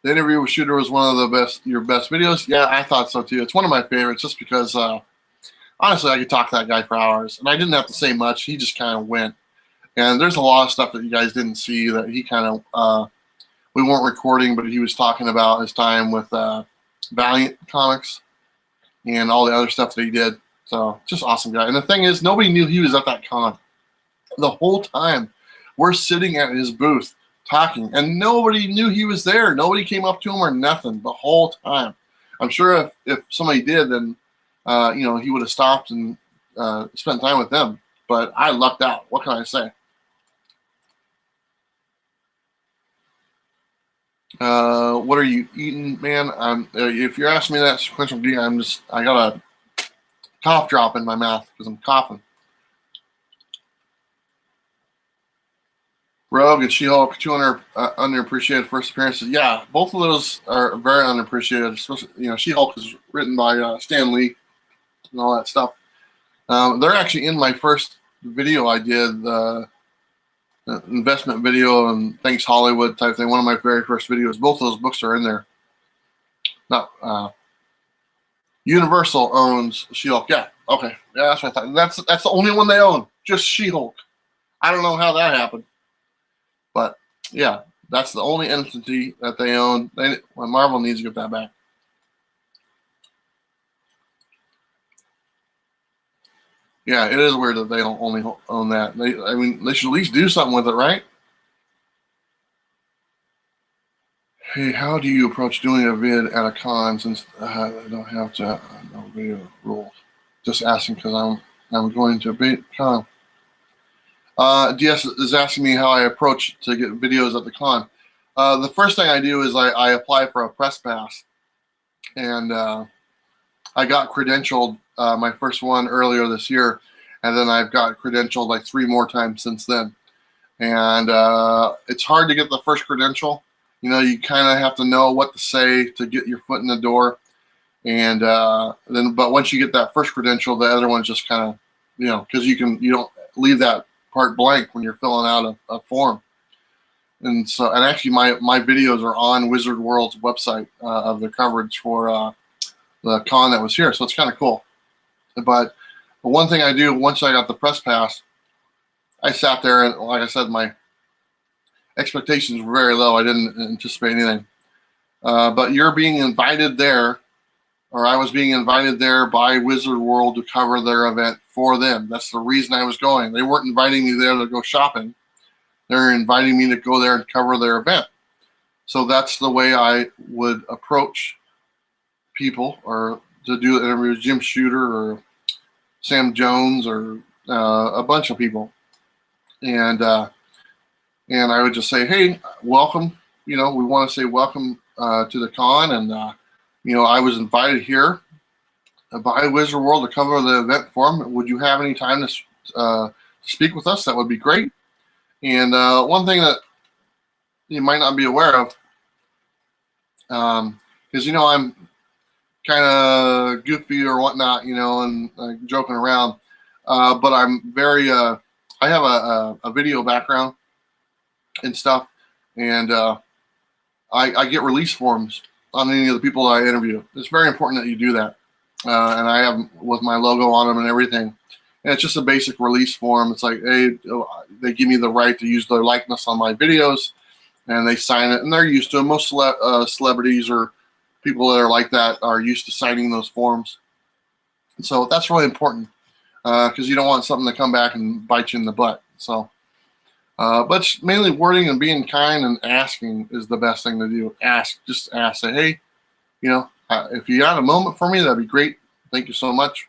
The interview with Shooter was one of your best videos. Yeah, I thought so too. It's one of my favorites, just because. Honestly, I could talk to that guy for hours, and I didn't have to say much. He just kind of went. And there's a lot of stuff that you guys didn't see that he kind of, we weren't recording, but he was talking about his time with Valiant Comics and all the other stuff that he did. So, just awesome guy. And the thing is, nobody knew he was at that con. The whole time, we're sitting at his booth talking, and nobody knew he was there. Nobody came up to him or nothing the whole time. I'm sure if somebody did, then you know, he would have stopped and spent time with them. But I lucked out. What can I say? What are you eating, man? If you're asking me that, Sequential Geek, I got a cough drop in my mouth because I'm coughing. Rogue and She-Hulk, 200 underappreciated first appearances. Yeah, both of those are very underappreciated. Especially, you know, She-Hulk is written by Stan Lee and all that stuff. They're actually in my first video I did, the investment video and Thanks Hollywood type thing. One of my very first videos. Both of those books are in there. Not Universal owns She-Hulk. Yeah, okay, yeah, that's what I thought. That's the only one they own, just She-Hulk. I don't know how that happened, but yeah, That's the only entity that they own. Marvel needs to get that back. Yeah, it is weird that they don't only own that. I mean, they should at least do something with it, right? Hey, how do you approach doing a vid at a con since I don't have to no video rules? Just asking because I'm going to a con. DS is asking me how I approach to get videos at the con. The first thing I do is I apply for a press pass, and I got credentialed my first one earlier this year, and then I've got credentialed like 3 more times since then. And it's hard to get the first credential. You know, you kind of have to know what to say to get your foot in the door. And but once you get that first credential, the other one's just kind of, you know, because you don't leave that part blank when you're filling out a form. And so, and actually my videos are on Wizard World's website of the coverage for the con that was here. So it's kind of cool. But one thing I do once I got the press pass, I sat there and, like I said, my expectations were very low. I didn't anticipate anything. But you're being invited there, or I was being invited there by Wizard World to cover their event for them. That's the reason I was going. They weren't inviting me there to go shopping. They're inviting me to go there and cover their event. So that's the way I would approach people, or to do an interview with Jim Shooter or Sam Jones or a bunch of people. And I would just say, hey, welcome. You know, we want to say welcome to the con. And, you know, I was invited here by Wizard World to cover the event for them. Would you have any time to speak with us? That would be great. And one thing that you might not be aware of, because, you know, I'm kind of goofy or whatnot, you know, and joking around. But I'm very, I have a video background and stuff, and I get release forms on any of the people that I interview. It's very important that you do that, and I have them with my logo on them and everything. And it's just a basic release form. It's like, hey, they give me the right to use their likeness on my videos, and they sign it, and they're used to it. Most celebrities or people that are like that are used to signing those forms. And so that's really important, because you don't want something to come back and bite you in the butt. So. But mainly wording and being kind and asking is the best thing to do. Just ask. Say, hey, you know, if you got a moment for me, that'd be great. Thank you so much.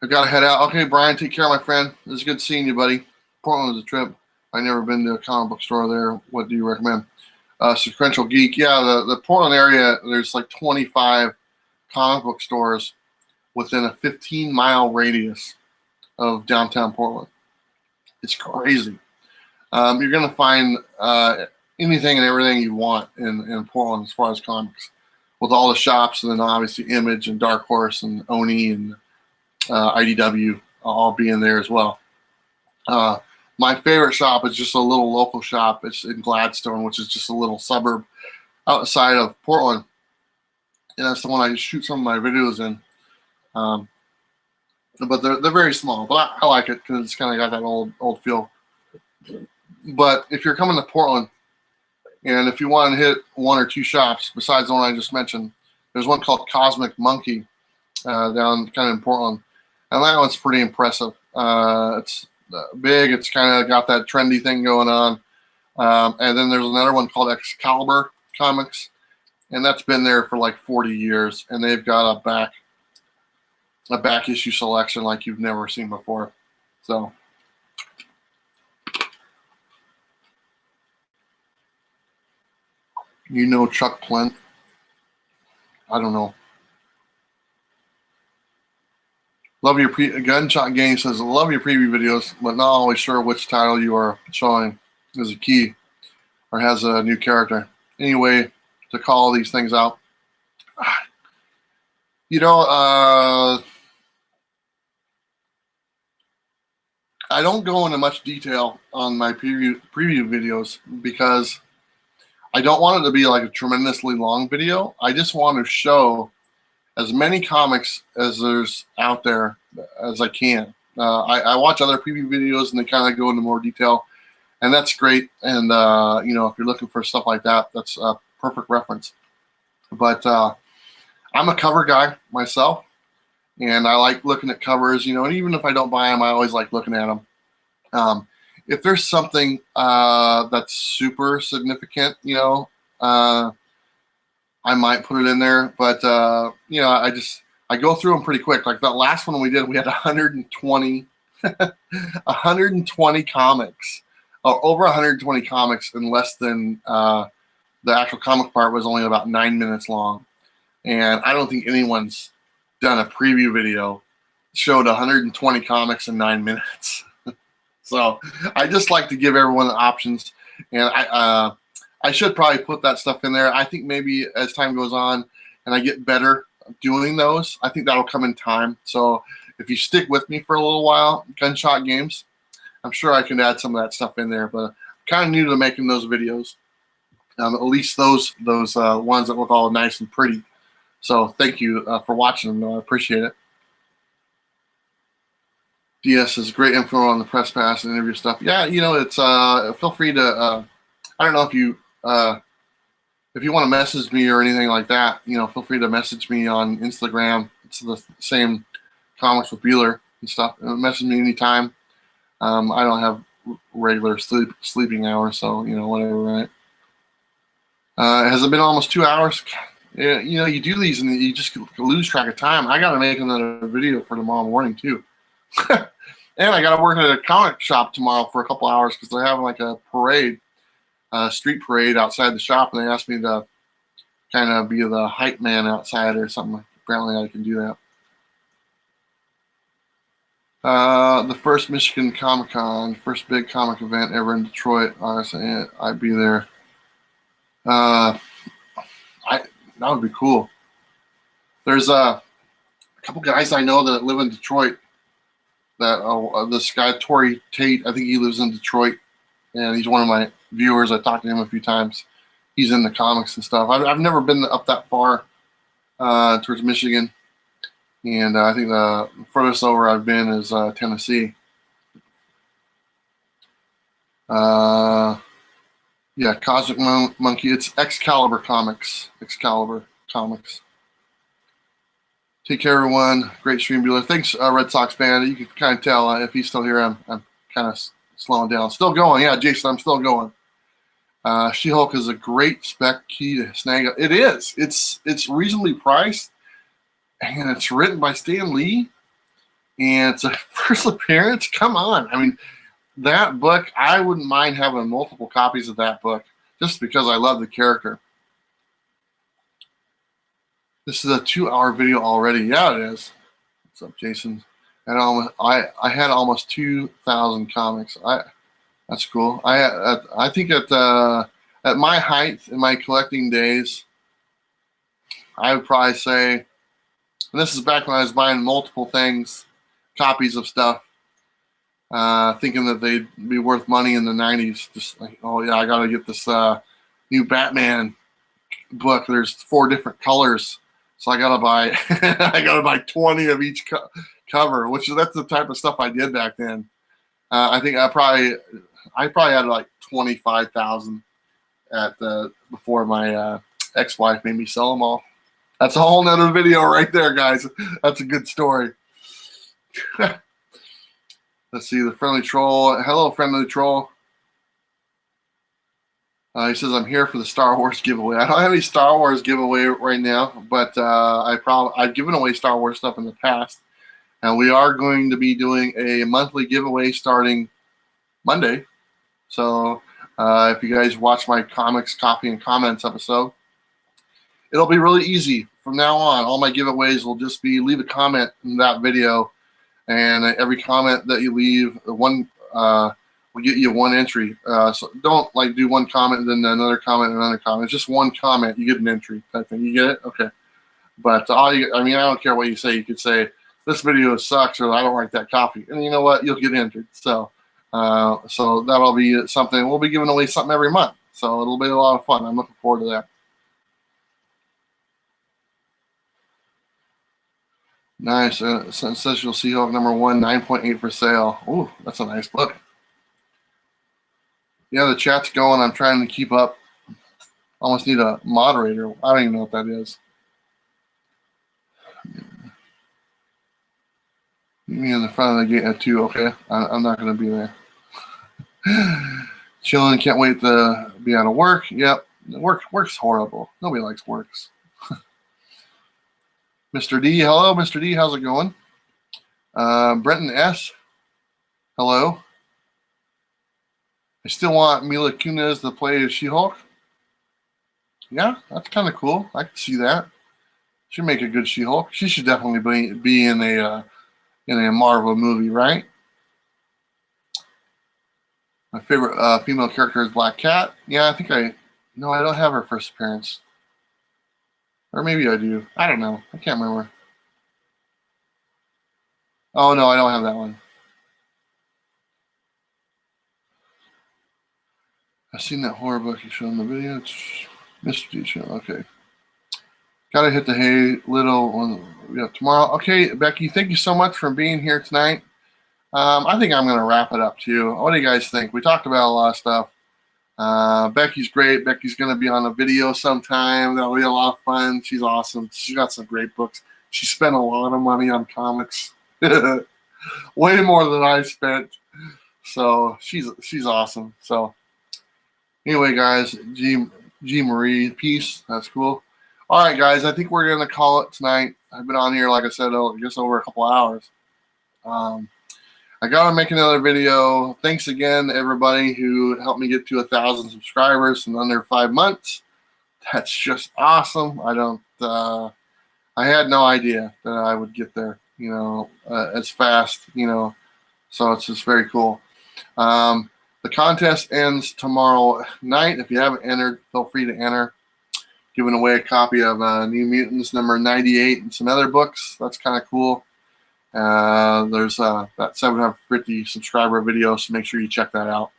I've got to head out. Okay, Brian, take care, my friend. It was good seeing you, buddy. Portland was a trip. I've never been to a comic book store there. What do you recommend? Sequential Geek. Yeah, the Portland area, there's like 25 comic book stores within a 15-mile radius of downtown Portland. It's crazy. You're going to find anything and everything you want in Portland as far as comics, with all the shops, and then obviously Image and Dark Horse and Oni and IDW all being there as well. My favorite shop is just a little local shop. It's in Gladstone, which is just a little suburb outside of Portland. And that's the one I shoot some of my videos in. But they're very small, but I like it because it's kind of got that old feel. But if you're coming to Portland, and if you want to hit 1 or 2 shops besides the one I just mentioned, there's one called Cosmic Monkey down kind of in Portland, and that one's pretty impressive. It's big. It's kind of got that trendy thing going on. And then there's another one called Excalibur Comics, and that's been there for like 40 years, and they've got a back issue selection like you've never seen before. So you know Chuck Plint. I don't know. Love your Gunshot Gang says, love your preview videos, but not always sure which title you are showing is a key or has a new character. Anyway, to call these things out. You know, I don't go into much detail on my preview videos because I don't want it to be like a tremendously long video. I just want to show as many comics as there's out there as I can. I watch other preview videos and they kind of go into more detail. and that's great. And you know, if you're looking for stuff like that, that's a perfect reference. But I'm a cover guy myself, and I like looking at covers. You know, and even if I don't buy them, I always like looking at them. If there's something that's super significant, you know, I might put it in there. But you know, I go through them pretty quick. Like that last one we did, we had 120 120 comics, over 120 comics in less than the actual comic part was only about 9 minutes long. And I don't think anyone's done a preview video showed 120 comics in 9 minutes. So I just like to give everyone the options, and I should probably put that stuff in there. I think maybe as time goes on and I get better doing those, I think that'll come in time. So if you stick with me for a little while, Gunshot Games, I'm sure I can add some of that stuff in there. But I'm kind of new to making those videos, at least those ones that look all nice and pretty. So thank you for watching them, though. I appreciate it. DS is great info on the press pass and interview stuff. Yeah, you know, it's feel free to I don't know if you want to message me or anything like that, you know, feel free to message me on Instagram. It's the same, Comics with Bueller and stuff. Message me anytime. I don't have regular sleeping hours, so you know, whatever, right? Has it been almost 2 hours? Yeah, you know, you do these and you just lose track of time. I got to make another video for tomorrow morning too. And I got to work at a comic shop tomorrow for a couple hours because they're having like a parade, street parade outside the shop, and they asked me to kind of be the hype man outside or something. Apparently I can do that. The first Michigan Comic-Con, first big comic event ever in Detroit. Honestly, I'd be there. That would be cool. There's a couple guys I know that live in Detroit. That this guy Tori Tate, I think he lives in Detroit, and he's one of my viewers. I talked to him a few times. He's in the comics and stuff. I've never been up that far towards Michigan, and I think the furthest over I've been is Tennessee. Yeah, Cosmic Monkey. It's Excalibur Comics. Excalibur Comics. Take care, everyone. Great stream, Bueller. Thanks, Red Sox fan. You can kind of tell if he's still here, I'm kind of slowing down. Still going. Yeah, Jason, I'm still going. She-Hulk is a great spec key to snag. It is. It's reasonably priced, and it's written by Stan Lee, and it's a first appearance. Come on. I mean, that book, I wouldn't mind having multiple copies of that book just because I love the character. This is a 2-hour video already. Yeah, it is. What's up, Jason? And I had almost 2,000 comics. That's cool. I think at my height in my collecting days, I would probably say, and this is back when I was buying multiple things, copies of stuff, thinking that they'd be worth money in the 90s. Just like, oh yeah, I gotta get this new Batman book. There's 4 different colors. So I gotta buy, I gotta buy 20 of each cover, that's the type of stuff I did back then. I think I probably had like 25,000 before my ex-wife made me sell them all. That's a whole nother video right there, guys. That's a good story. Let's see, the Friendly Troll. Hello, Friendly Troll. He says, I'm here for the Star Wars giveaway. I don't have any Star Wars giveaway right now, but I've given away Star Wars stuff in the past. And we are going to be doing a monthly giveaway starting Monday. So if you guys watch my Comics, Coffee, and Comments episode, it'll be really easy. From now on, all my giveaways will just be leave a comment in that video. And every comment that you leave, we get you 1 entry. So don't like do 1 comment and then another comment and another comment. It's just 1 comment, you get an entry type thing. You get it? Okay. But I don't care what you say. You could say this video sucks or I don't like that coffee, and you know what? You'll get entered. So that'll be something. We'll be giving away something every month. So it'll be a lot of fun. I'm looking forward to that. Nice. Sensational She-Hulk #1, 9.8 for sale. Ooh, that's a nice book. Yeah, the chat's going. I'm trying to keep up. Almost need a moderator. I don't even know what that is. Meet me in the front of the gate at 2. Okay, I'm not going to be there. Chilling. Can't wait to be out of work. Yep. Work's horrible. Nobody likes works. Mr. D. Hello, Mr. D. How's it going? Brenton S. Hello. I still want Mila Kunis to play as She-Hulk. Yeah, that's kind of cool. I can see that. She'd make a good She-Hulk. She should definitely be in a Marvel movie, right? My favorite female character is Black Cat. Yeah, no, I don't have her first appearance. Or maybe I do. I don't know. I can't remember. Oh, no, I don't have that one. I've seen that horror book you showed in the video. It's Mr. D show. Okay. Gotta hit the hay little one. We have tomorrow. Okay, Becky, thank you so much for being here tonight. I think I'm going to wrap it up too. What do you guys think? We talked about a lot of stuff. Becky's great. Becky's going to be on a video sometime. That'll be a lot of fun. She's awesome. She's got some great books. She spent a lot of money on comics. Way more than I spent. So she's awesome. So anyway, guys, G Marie, peace. That's cool. All right, guys, I think we're going to call it tonight. I've been on here, like I said, just over a couple hours. I got to make another video. Thanks again, everybody who helped me get to 1,000 subscribers in under 5 months. That's just awesome. I had no idea that I would get there, as fast, so it's just very cool. The contest ends tomorrow night. If you haven't entered, feel free to enter. Giving away a copy of New Mutants number 98 and some other books. That's kind of cool. There's that 750 subscriber video, so make sure you check that out.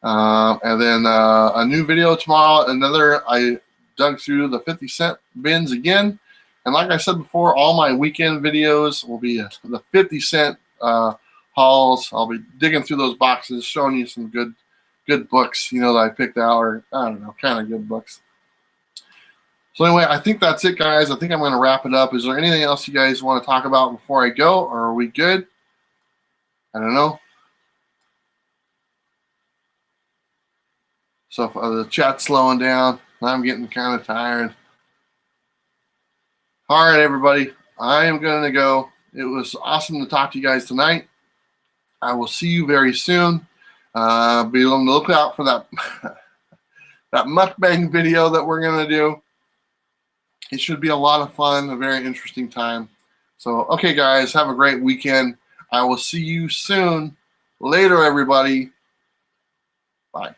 And then a new video tomorrow. I dug through the 50-cent bins again. And like I said before, all my weekend videos will be the 50-cent hauls. I'll be digging through those boxes, showing you some good books, that I picked out, or I don't know, kind of good books. So anyway, I think that's it, guys. I think I'm going to wrap it up. Is there anything else you guys want to talk about before I go, or are we good? I don't know. So if the chat's slowing down, I'm getting kind of tired. All right, everybody. I am going to go. It was awesome to talk to you guys tonight. I will see you very soon. Be on the lookout for that that mukbang video that we're going to do. It should be a lot of fun, a very interesting time. So, okay, guys, have a great weekend. I will see you soon. Later, everybody. Bye.